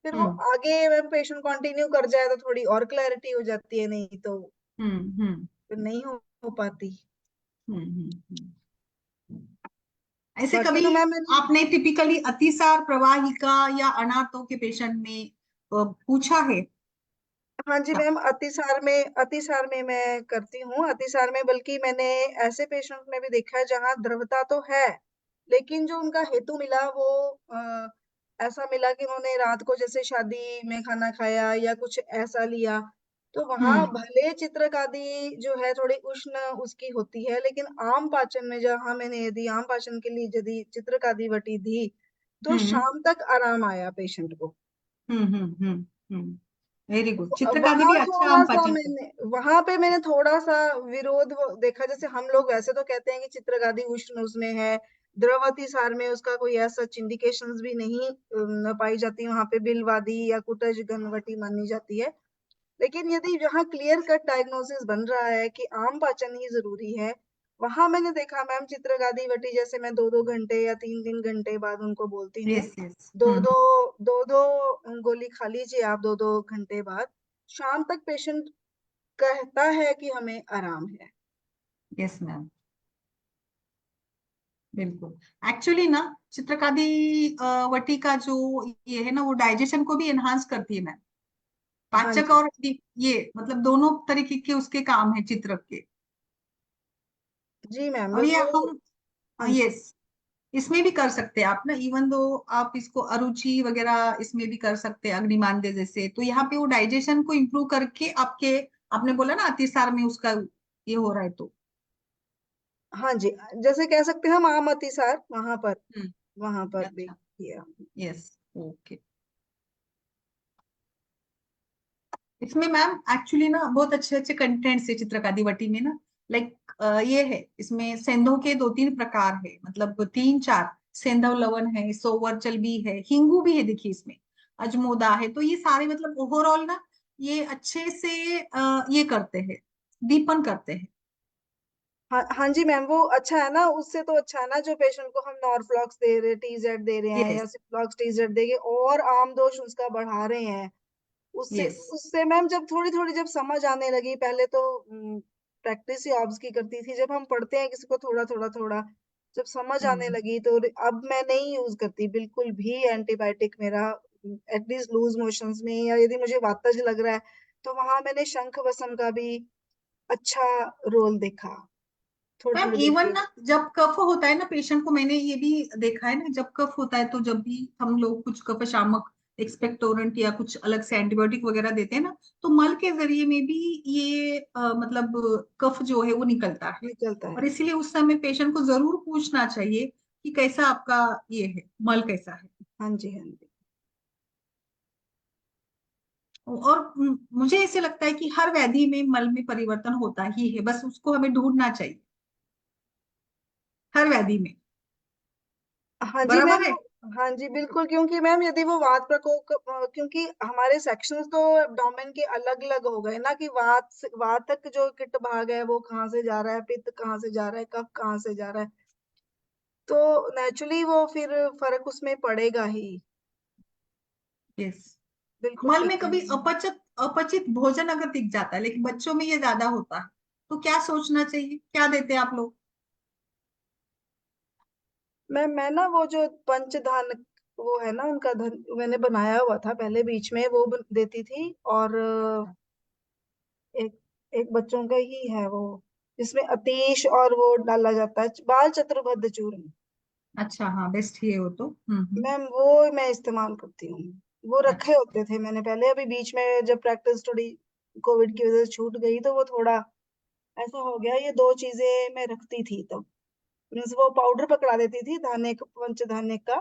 फिर वो हम्म। आगे मैं पेशेंट कंटिन्यू कर जाए तो थोड़ी और क्लैरिटी हो जाती है, नहीं तो हम्म। फिर नहीं हो पाती। हम्म। ऐसे बाकी कभी तो मैम मैंने, आपने टिपिकली अतिसार, प्रवाहिका या अनाथों के पेशेंट में पूछा है? हाँ जी मैम, अतिसार में मैं करती हूँ। अतिसार में बल्कि मैंने ऐसे पेशेंट में भी देखा है जहाँ द्रवता तो है, लेकिन जो उनका हेतु मिला वो ऐसा मिला कि उन्होंने रात को जैसे शादी में खाना खाया या कुछ ऐसा लिया। तो वहां हम्म। भले चित्रक आदि जो है थोड़ी उष्ण उसकी होती है, लेकिन आम पाचन में जहाँ मैंने यदि आम पाचन के लिए यदि चित्रक आदि वटी दी, तो हम्म। शाम तक आराम आया पेशेंट को। Hmm. Hmm. Hmm. Very good. तो चित्रकारी भी वहां अच्छा थोड़ा हम सा पाचन है। मैंने वहां पे मैंने थोड़ा सा विरोध देखा। जैसे हम लोग वैसे तो कहते हैं कि चित्रगादी उष्ण उसमें है, द्रवती सार में उसका कोई ऐसा इंडिकेशंस भी नहीं पाई जाती। वहां पे बिलवादी या कुटज घनवटी मानी जाती है। लेकिन यदि जहाँ क्लियर कट डायग्नोसिस बन रहा है कि आम पाचन ही जरूरी है, वहां मैंने देखा मैम चित्रगादी वटी जैसे मैं 2-2 घंटे या 3-3 घंटे बाद उनको बोलती हूँ, यस यस। दो दो दो दो गोली खा लीजिए आप 2-2 घंटे बाद। शाम तक पेशेंट कहता है कि हमें आराम है। यस मैम, बिल्कुल। एक्चुअली ना चित्रकारी वटी का जो ये है ना, वो डाइजेशन को भी एनहांस करती है मैम। हाँ पाचक जी। और ये मतलब दोनों तरीके के उसके काम है चित्र के। जी मैम, और बस ये वो। हम, हाँ जी। यस, इसमें भी कर सकते हैं आप ना, इवन दो आप इसको अरुचि वगैरह इसमें भी कर सकते हैं, अग्निमांद्य जैसे। तो यहाँ पे वो डाइजेशन को इम्प्रूव करके आपके, आपने बोला ना अतिसार में उसका ये हो रहा है तो। हाँ जी, जैसे कह सकते हैं हम आम अतिसार वहां पर भी अच्छा। किया। यस। ओके। इसमें मैम एक्चुअली ना बहुत अच्छे अच्छे कंटेंट्स है चित्रकारी वटी में ना। लाइक ये है, इसमें सेंधों के 2-3 प्रकार है, मतलब 3-4 सेंधव लवण है, सोवर चलबी है, हिंगू भी है देखिए इसमें, अजमोदा है। तो ये सारे मतलब ओवरऑल ना ये अच्छे से ये करते हैं, दीपन करते हैं। हाँ हाँ जी मैम, वो अच्छा है ना। उससे तो अच्छा है ना जो पेशेंट को हम नॉरफ्लॉक्स दे रहे, टीजेड दे रहे हैं यस या सिप्लॉक्स टीजेड देके और आम दोष उसका बढ़ा रहे हैं। उससे यस। उससे मैम जब थोड़ी थोड़ी जब समझ आने लगी, पहले तो प्रैक्टिस ही ऑब्स की करती थी। जब हम पढ़ते हैं किसी को थोड़ा थोड़ा थोड़ा, जब समझ आने हम्म। लगी तो अब मैं नहीं यूज करती बिल्कुल भी एंटीबायोटिक मेरा। एटलीस्ट लूज मोशंस में या यदि मुझे वातज लग रहा है तो वहां मैंने शंख वसम का भी अच्छा रोल देखा थोड़ी मैम थोड़ी देर इवन के। ना जब कफ होता है ना पेशेंट को, मैंने ये भी देखा है ना, जब कफ होता है तो जब भी हम लोग कुछ कफ शामक एक्सपेक्टोरेंट या कुछ अलग से एंटीबायोटिक वगैरह देते हैं ना, तो मल के जरिए में भी ये मतलब कफ जो है वो निकलता है। निकलता और है। इसीलिए उस समय पेशेंट को जरूर पूछना चाहिए कि कैसा आपका ये है, मल कैसा है। हाँ जी हाँ जी। और मुझे ऐसे लगता है कि हर व्याधि में मल में परिवर्तन होता ही है, बस उसको हमें ढूंढना चाहिए, हर व्याधि में। हाँ जी मैम। बराबर है। हाँ जी बिल्कुल, क्योंकि मैम यदि वो वात प्रकोप क्योंकि हमारे सेक्शंस तो एब्डोमेन के अलग अलग हो गए ना कि वातक जो किट भाग है वो कहाँ से जा रहा है, पित्त कहाँ से जा रहा है, कफ कहाँ से जा रहा है, तो नेचुरली वो फिर फर्क उसमें पड़ेगा ही। यस। बिल्कुल मल ठीक में है कभी अपचित अपचित भोजन अगर दिख जाता है, लेकिन बच्चों में ये ज्यादा होता है, तो क्या सोचना चाहिए, क्या देते हैं आप लोग? मैं ना वो जो पंचधान वो है ना उनका धन मैंने बनाया हुआ था पहले बीच में, वो देती थी। और अच्छा। एक एक बच्चों का ही है वो, जिसमें अतीश और वो डाला जाता है, बाल चतुर्भुज चूर्ण। अच्छा, हाँ बेस्ट ही है वो तो। मैम वो मैं इस्तेमाल करती हूँ। वो रखे अच्छा। होते थे मैंने पहले, अभी बीच में जब प्रैक्टिस थोड़ी कोविड की वजह से छूट गई तो वो थोड़ा ऐसा हो गया। ये दो चीजें मैं रखती थी तब। मीन्स वो पाउडर पकड़ा देती थी धाने का, पंचधान्य का,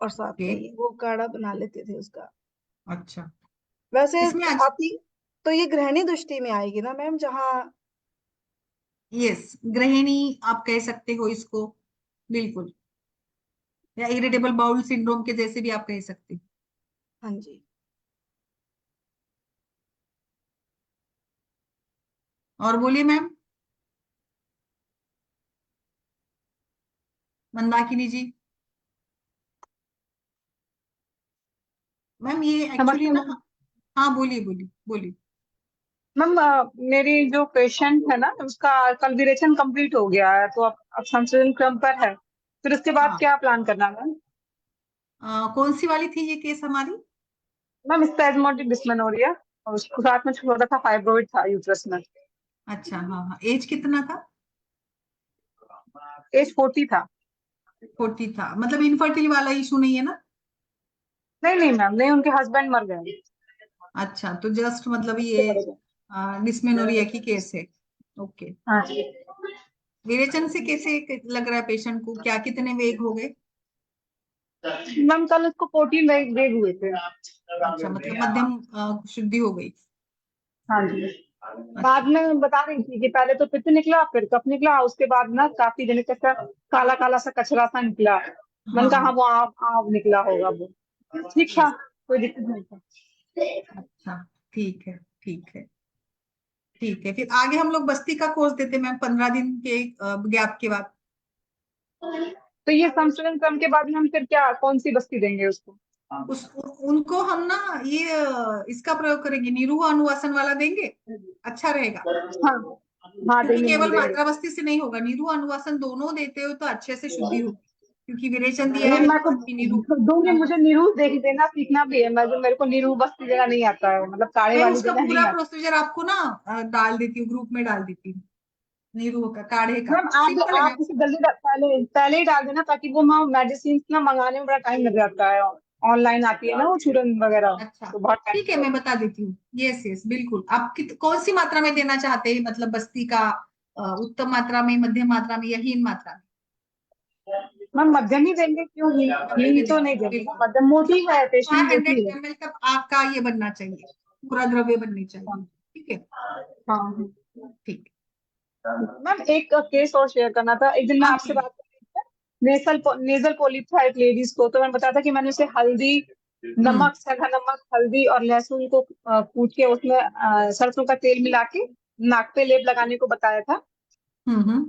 और साथ ओके। में ये वो काढ़ा बना लेते थे उसका। अच्छा। वैसे इसमें आज, आती तो ये गृहिणी दृष्टि में आएगी ना मैम, जहाँ। यस, गृहिणी आप कह सकते हो इसको, बिल्कुल। या इरिटेबल बाउल सिंड्रोम के जैसे भी आप कह सकते हो। हाँ जी। और बोलिए मैम, मंदाकिनी जी। मैम ये एक्चुअली नमस्ते ना, मैम। हाँ बोलिए बोलिए बोलिए। मैम मेरी जो पेशेंट है ना उसका कल विरेचन कंप्लीट हो गया है, तो अब संशोधन क्रम पर है। फिर उसके बाद हाँ, क्या प्लान करना है मैम? कौन सी वाली थी ये केस हमारी? मैम स्पैज्मोटिक डिस्मेनोरिया, और उसके साथ में छोटा सा फाइब्रोइड था यूट्रस में। अच्छा, हाँ हाँ, एज कितना था? एज 40 था। 40 था, मतलब इनफर्टिल वाला इशू नहीं है ना? नहीं नहीं मैम, नहीं, उनके हस्बैंड मर गए। अच्छा, तो जस्ट मतलब बच्चे ये बड़े गए। डिस्मेनोरिया की केस है। ओके। हाँ जी। विरेचन से कैसे लग रहा है पेशेंट को, क्या कितने वेग हो गए? मैम कल उसको 14 वेग हुए थे। अच्छा, मतलब मध्यम शुद्धि हो गई। हाँ जी। बाद अच्छा। में बता रही थी कि पहले तो पित्त निकला, फिर कफ निकला, उसके बाद ना काफी दिन तक काला काला सा कचरा सा निकला। मैंने कहा हाँ। हाँ, वो आँव निकला होगा वो। ठीक था, यस। कोई दिक्कत नहीं था। अच्छा, ठीक है, ठीक है, ठीक है। फिर आगे हम लोग बस्ती का कोर्स देते मैम, 15 दिन के गैप के बाद। तो ये संशोधन क्रम के बाद में हम फिर क्या, कौन सी बस्ती देंगे उसको? उनको हम ना ये इसका प्रयोग करेंगे, निरूह अनुवासन वाला देंगे, अच्छा रहेगा। हाँ हाँ, क्योंकि देंगे मैम केवल देंगे। मात्रा बस्ती से नहीं होगा, निरूह अनुवासन दोनों देते हो तो अच्छे से शुद्धि होगी, क्योंकि विरेचन दिया नहीं, है मैं तो तो साथ में निरूह दूंगी, मुझे अनुवासन। निरूह देख देना सीखना भी है। मैं जो मेरे को निरूह बस्ती देना नहीं आता है, मतलब काढ़े मैं वाली उसका देना पूरा नहीं आता। प्रोसीजर आपको ना डाल देती हूँ, ग्रुप में डाल देती हूँ, निरूह का, काढ़े का, मैम आप सिंपल है आप मैम। इसे जल्दी पहले पहले ही डाल देना, ताकि वो मेडिसिन ना मंगाने में बड़ा टाइम लग जाता है। ऑनलाइन आती है ना वो चूरन वगैरह, अच्छा, तो बहुत टाइम ठीक है, लग मैं जाता बता देती हूँ। यस यस, बिल्कुल। आप कौन सी मात्रा में देना चाहते हैं, मतलब बस्ती का उत्तम मात्रा में, मध्यम मात्रा में या हीन मात्रा में? है। मैम मध्यम ही देंगे, क्यों मध्यम हीन में तो देंगे, नहीं देंगे ना, बिल्कुल। मध्यम मोटी मतलब है, पेशेंट 500 मोटी है। ml तक आपका ये बनना चाहिए, पूरा द्रव्य बननी चाहिए। हाँ ठीक है। हाँ। ठीक। मैम एक केस और शेयर करना था। एक दिन मैं हाँ, आपसे बोलिए। बात कर रही थी, नेजल पोलिप था एक लेडीज को, तो मैंने बताया था कि मैंने उसे हल्दी, हम्म नमक, सधा नमक, हल्दी और लहसुन को कूट के उसमें सरसों का तेल मिला के नाक पे लेप लगाने को बताया था। हम्म।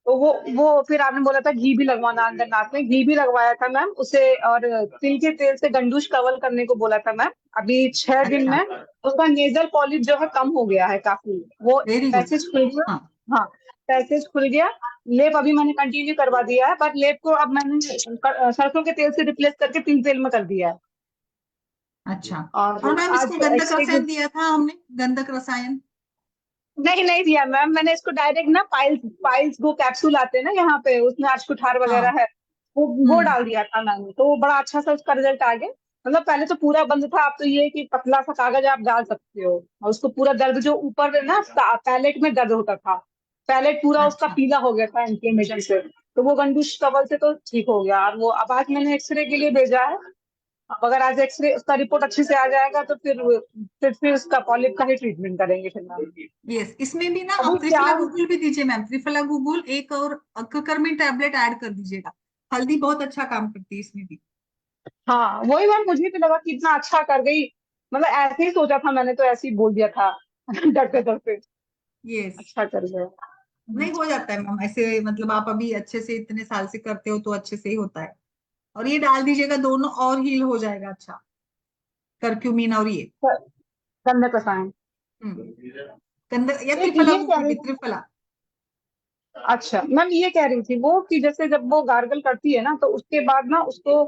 तो वो फिर आपने बोला था घी भी लगवाना अंदर नाक में, घी भी लगवाया था मैम उसे, और तिल के तेल से गंडूश कवल करने को बोला था मैम। अभी 6 दिन अच्छा, में उसका नेजल पॉलिप जो है कम हो गया है काफी। वो वेरी गुड। पैसेज खुल गया। हाँ। हाँ, पैसेज खुल गया। लेप अभी मैंने कंटिन्यू करवा दिया है, पर लेप को अब मैंने सरसों के तेल से रिप्लेस करके तिल तेल में कर दिया है। अच्छा, और और मैम आज इसको गंधक एक्सरे की, रसायन दिया था हमने, गंधक रसायन। नहीं नहीं दिया मैम, मैंने इसको डायरेक्ट ना पाइल्स पाइल्स वो कैप्सूल आते हैं ना यहाँ पे, उसमें आज कुठार हाँ। वगैरह है, वो हम्म। डाल दिया था मैंने, तो वो बड़ा अच्छा सा उसका रिजल्ट आ गया। मतलब पहले तो पूरा बंद था, अब तो ये है कि पतला सा कागज आप डाल सकते हो, और उसको पूरा दर्द जो ऊपर है ना पैलेट में दर्द होता था, पैलेट पूरा उसका अच्छा। पीला हो गया था इन्फ्लेमेशन से, तो वो गंडूश कवल से तो ठीक हो गया। और वो अब आज मैंने एक्सरे के लिए भेजा है। अब अगर आज एक्सरे उसका रिपोर्ट अच्छे से आ जाएगा तो फिर उसका पॉलिप का ही ट्रीटमेंट करेंगे फिर मैम। यस, इसमें भी ना अभी आप त्रिफला 4, गुगुल भी दीजिए मैम, त्रिफला गुगुल एक और अक्करमिन टैबलेट ऐड कर दीजिएगा। हल्दी बहुत अच्छा काम करती है इसमें भी। हाँ वही मैम, मुझे भी लगा कि इतना अच्छा कर गई, मतलब ऐसे ही सोचा था मैंने, तो ऐसे ही बोल दिया था डरते डरते। यस। अच्छा कर गया। नहीं, हो जाता है मैम ऐसे, मतलब आप अभी अच्छे से इतने साल से करते हो तो अच्छे से ही होता है। और ये डाल दीजिएगा दोनों, और हील हो जाएगा अच्छा, करक्यूमिन और ये। गंधक रसायन। हम्म। गंध या एक त्रिफला ये कह गुगुल रही भी, थी, त्रिफला। अच्छा मैम ये कह रही थी वो कि जैसे जब वो गार्गल करती है ना, तो उसके बाद ना उसको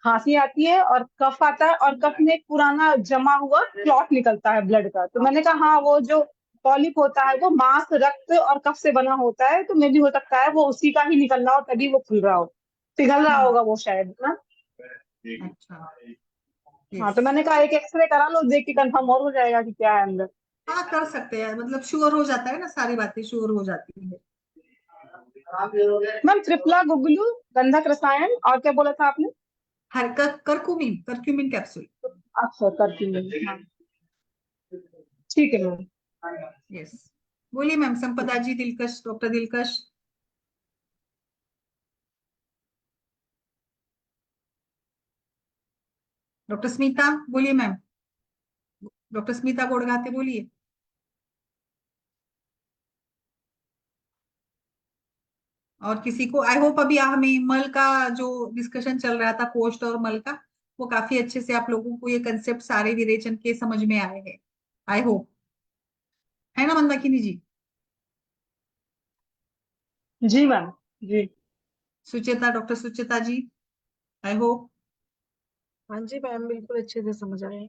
खांसी आती है और कफ आता है, और कफ में एक पुराना जमा हुआ क्लॉट निकलता है ब्लड का। तो मैंने कहा हाँ, वो जो पॉलिप होता है वो मांस, रक्त और कफ से बना होता है, तो मे भी हो सकता है वो उसी का ही निकलना हो, तभी वो खुल रहा हो, पिघल रहा हम्म। होगा वो शायद ना। अच्छा। हाँ, यस। तो मैंने कहा एक एक्सरे करा लो, देख के कंफर्म और हो जाएगा कि क्या है अंदर। हाँ, कर सकते हैं, मतलब श्योर हो जाता है ना, सारी बातें श्योर हो जाती है। मैम त्रिफला गुगलू, गंधक रसायन, और क्या बोला था आपने? हर करक्यूमिन, करक्यूमिन कैप्सूल। अच्छा करती हूँ, हाँ ठीक है मैम। यस। बोलिए मैम, संपदा जी, दिलकश, डॉक्टर दिलकश। डॉक्टर स्मिता, बोलिए मैम। डॉक्टर स्मिता गोड़गाते, बोलिए। और किसी को, आई होप अभी हमें मल का जो डिस्कशन चल रहा था, कोष्ठ और मल का, वो काफी अच्छे से आप लोगों को ये कंसेप्ट सारे विरेचन के समझ में आए हैं, आई होप। है ना मंदाकिनी जी? जी मैम। जी। Sucheta, doctor Sucheta ji, I hope. हाँ जी मैम, बिल्कुल अच्छे से समझ आए।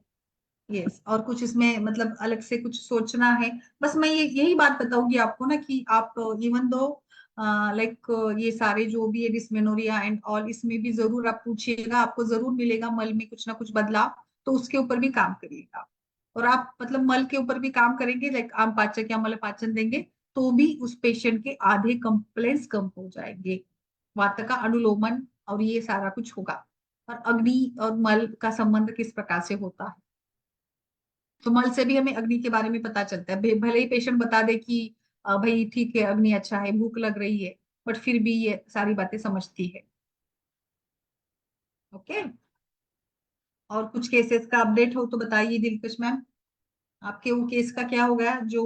यस, और कुछ इसमें मतलब अलग से कुछ सोचना है? बस मैं ये यही बात बताऊंगी आपको ना कि आप इवन दो लाइक ये सारे जो भी है डिस्मेनोरिया एंड ऑल, इसमें भी जरूर आप पूछिएगा, आपको जरूर मिलेगा मल में कुछ ना कुछ बदलाव, तो उसके ऊपर भी काम करिएगा। और आप मतलब मल के ऊपर भी काम करेंगे, लाइक आम पाचक या मल पाचन देंगे, तो भी उस पेशेंट के आधे कंप्लेंट्स कम हो जाएंगे। वात का अनुलोमन और ये सारा कुछ होगा। और अग्नि और मल का संबंध किस प्रकार से होता है, तो मल से भी हमें अग्नि के बारे में पता चलता है। भले ही पेशेंट बता दे कि भाई ठीक है अग्नि अच्छा है, भूख लग रही है, बट फिर भी ये सारी बातें समझती है। ओके, और कुछ केसेस का अपडेट हो तो बताइए दिलकश मैम। आपके वो केस का क्या हो गया जो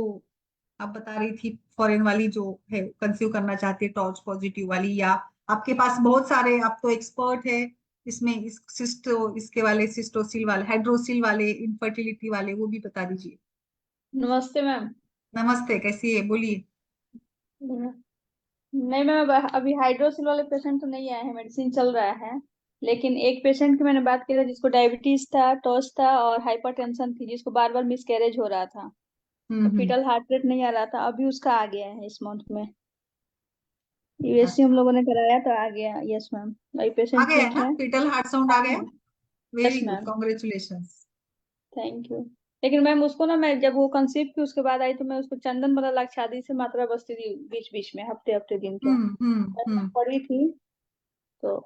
आप बता रही थी, फॉरेन वाली जो है कंसीव करना चाहती है टॉर्च पॉजिटिव वाली, या आपके पास बहुत सारे, आप तो एक्सपर्ट है इसमें, इस इसके वाले सिस्टोसिल वाले, हाइड्रोसिल वाले, इनफर्टिलिटी वाले, वो भी बता दीजिए। नमस्ते मैम। नमस्ते, कैसी है, बोलिए। नहीं मैम, अभी हाइड्रोसिल वाले पेशेंट तो नहीं आए हैं, मेडिसिन चल रहा है। लेकिन एक पेशेंट की मैंने बात की था जिसको डायबिटीज था, टॉर्च था और हाइपरटेंशन थी, जिसको बार बार मिसकैरेज हो रहा था, तो हम्म। फीटल हार्ट रेट नहीं आ रहा था। अभी उसका आ गया है इस मंथ में। यूएससी हम अच्छा, लोगों ने कराया तो आ गया। यस मैम, वही आ पेशेंट गया ठीक ना, है। फीटल हार्ट साउंड आ हाँ गया। हाँ। Very yes good, ma'am, congratulations. Thank you. लेकिन मैम उसको ना, मैं जब वो कंसीव की उसके बाद आई तो मैं उसको चंदन वाला लाक्षादी से मात्रा बसती थी बीच बीच में, हफ्ते हफ्ते दिन के पड़ी थी। तो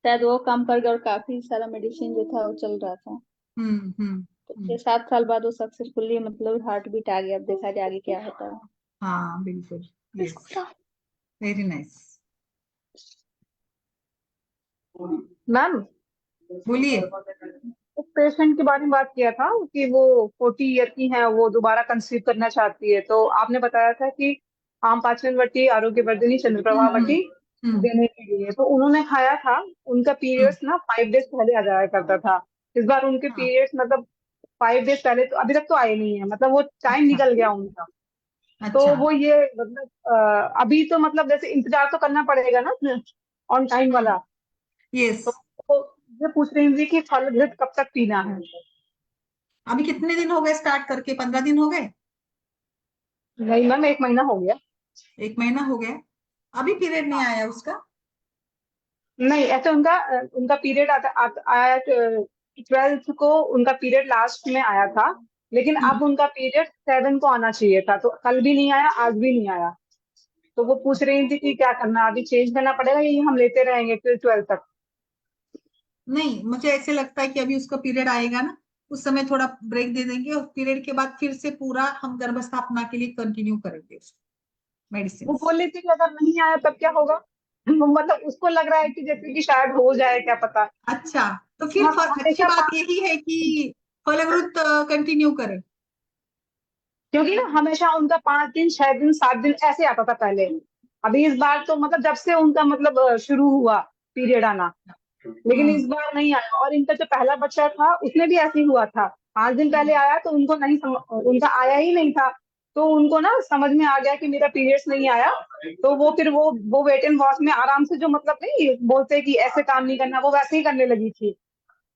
शायद वो काम कर गया और काफी सारा मेडिसिन जो था वो चल रहा था। हम्म हम्म तो हम्म। 6-7 साल बाद वो सक्सेसफुली मतलब हार्ट बीट आ गया। अब देखा जाए आगे क्या होता है। हाँ बिल्कुल, यस, वेरी नाइस। मैम, बोलिए। उस पेशेंट के बारे में बात किया था कि वो 40 ईयर की है, वो दोबारा कंसीव करना चाहती है, तो आपने बताया था कि आम पाचनवटी, आरोग्यवर्धिनी, चंद्रप्रभा हम्म वटी हम्म देने के लिए, तो उन्होंने खाया था। उनका हम्म। पीरियड्स ना 5 डेज पहले आ जाया करता था। इस बार उनके हाँ, पीरियड्स मतलब 5 डेज पहले तो अभी तक तो आए नहीं है, मतलब वो टाइम अच्छा निकल गया उनका। तो अच्छा। वो ये मतलब अभी तो मतलब जैसे इंतजार तो करना पड़ेगा ना ऑन टाइम वाला। यस। तो वो ये पूछ रही थी कि फल घृत कब तक पीना है। अभी कितने दिन हो गए स्टार्ट करके, 15 दिन हो गए? नहीं मैम, 1 महीना हो गया। 1 महीना हो गया, अभी पीरियड नहीं आया उसका? नहीं, ऐसे उनका उनका पीरियड आया 12th को उनका पीरियड लास्ट में आया था। लेकिन हम्म। अब उनका पीरियड 7 को आना चाहिए था, तो कल भी नहीं आया, आज भी नहीं आया। तो वो पूछ रही थी कि क्या करना, अभी चेंज करना पड़ेगा या ये हम लेते रहेंगे फिर 12 तक। नहीं, मुझे ऐसे लगता है कि अभी उसका पीरियड आएगा ना, उस समय थोड़ा ब्रेक दे देंगे, और पीरियड के बाद फिर से पूरा हम गर्भस्थापना के लिए कंटिन्यू करेंगे मेडिसिन। वो बोल रही थी कि अगर नहीं आया तब क्या होगा। मतलब उसको लग रहा है कि जैसे कि शायद हो जाए, क्या पता। अच्छा, तो फिर हम अच्छी हमेशा बात यही है कि फलवृत कंटिन्यू करें। क्योंकि ना हमेशा उनका 5 दिन, 6 दिन, 7 दिन ऐसे आता था पहले। अभी इस बार तो मतलब जब से उनका मतलब शुरू हुआ पीरियड आना, लेकिन हम्म। इस बार नहीं आया। और इनका जो पहला बच्चा था उसमें भी ऐसे ही हुआ था, 5 दिन पहले आया तो उनको नहीं उनका आया ही नहीं था। तो उनको ना समझ में आ गया कि मेरा पीरियड्स नहीं आया। तो वो फिर वो वेट एंड वॉच में आराम से, जो मतलब नहीं बोलते कि ऐसे काम नहीं करना, वो वैसे ही करने लगी थी।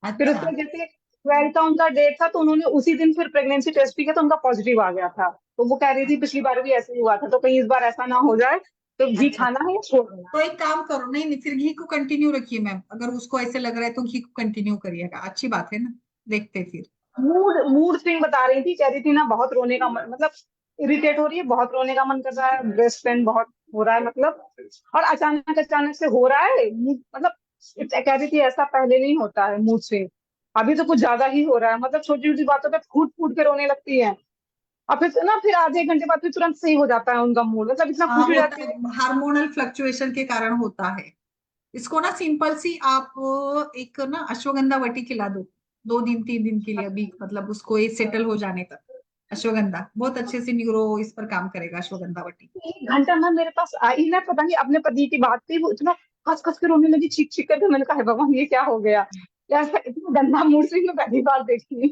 फिर अच्छा। उसका जैसे 12 का उनका डेट था, तो उन्होंने उसी दिन फिर प्रेगनेंसी टेस्ट भी किया तो उनका पॉजिटिव आ गया था। तो वो कह रही थी पिछली बार भी ऐसे ही हुआ था, तो कहीं इस बार ऐसा ना हो जाए। तो घी अच्छा, खाना है या छोड़ देना तो एक काम करो, नहीं नहीं, फिर घी को कंटिन्यू रखिए मैम, अगर उसको ऐसे लग रहा है तो घी को कंटिन्यू करिएगा, अच्छी बात है ना। देखते फिर। है। मूड मूड स्विंग बता रही थी, कह रही थी ना बहुत रोने का मन, मतलब इरिटेट हो रही है, बहुत रोने का मन कर रहा है, ब्रेस्ट पेन बहुत हो रहा है मतलब। और अचानक अचानक से हो रहा है मतलब कह रही थी ऐसा पहले नहीं होता है मूड स्विंग। अभी तो कुछ ज्यादा ही हो रहा है, मतलब छोटी छोटी बातों पे फूट फूट के रोने लगती है। और फिर ना फिर आधे एक घंटे बाद फिर तुरंत सही हो जाता है उनका मूड, मतलब इतना हाँ, खुश हो होता जाती है, है। हार्मोनल फ्लक्चुएशन के कारण होता है। इसको ना सिंपल सी आप एक ना अश्वगंधा वटी खिला दो, 2 दिन 3 दिन के लिए, अभी मतलब उसको ये सेटल हो जाने तक। अश्वगंधा बहुत अच्छे से न्यूरो इस पर काम करेगा, अश्वगंधा वटी। 1 घंटा ना मेरे पास आई ना, पता नहीं अपने पति की बात थी, वो इतना खस खस के रोने लगी, चीख चीख करके। मैंने कहा "हे भगवान, ये क्या हो गया, क्या ऐसा इतना गंदा मूड स्विंग मैं पहली बार देखी"।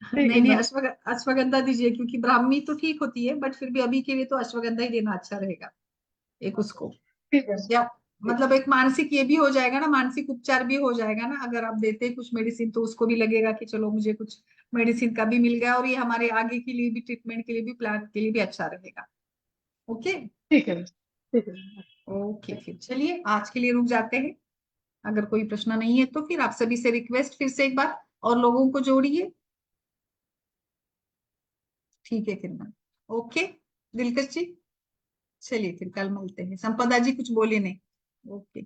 ठीक नहीं है नहीं, मैम। अश्वगंधा दीजिए, क्योंकि ब्राह्मी तो ठीक होती है, बट फिर भी अभी के लिए तो अश्वगंधा ही देना अच्छा रहेगा एक उसको। ठीक है। या मतलब एक मानसिक ये भी हो जाएगा ना, मानसिक उपचार भी हो जाएगा ना, अगर आप देते हैं कुछ मेडिसिन तो उसको भी लगेगा कि चलो मुझे कुछ मेडिसिन का भी मिल गया, और ये हमारे आगे के लिए भी, ट्रीटमेंट के लिए भी, प्लान के लिए भी अच्छा रहेगा। ओके। ठीक है। ठीक है। ओके, फिर चलिए आज के लिए रुक जाते हैं। अगर कोई प्रश्न नहीं है तो फिर आप सभी से रिक्वेस्ट फिर से एक बार, और लोगों को जोड़िए। ठीक है फिर मैम। ओके दिलकश जी, चलिए फिर कल मिलते हैं। संपदा जी कुछ बोले नहीं। ओके।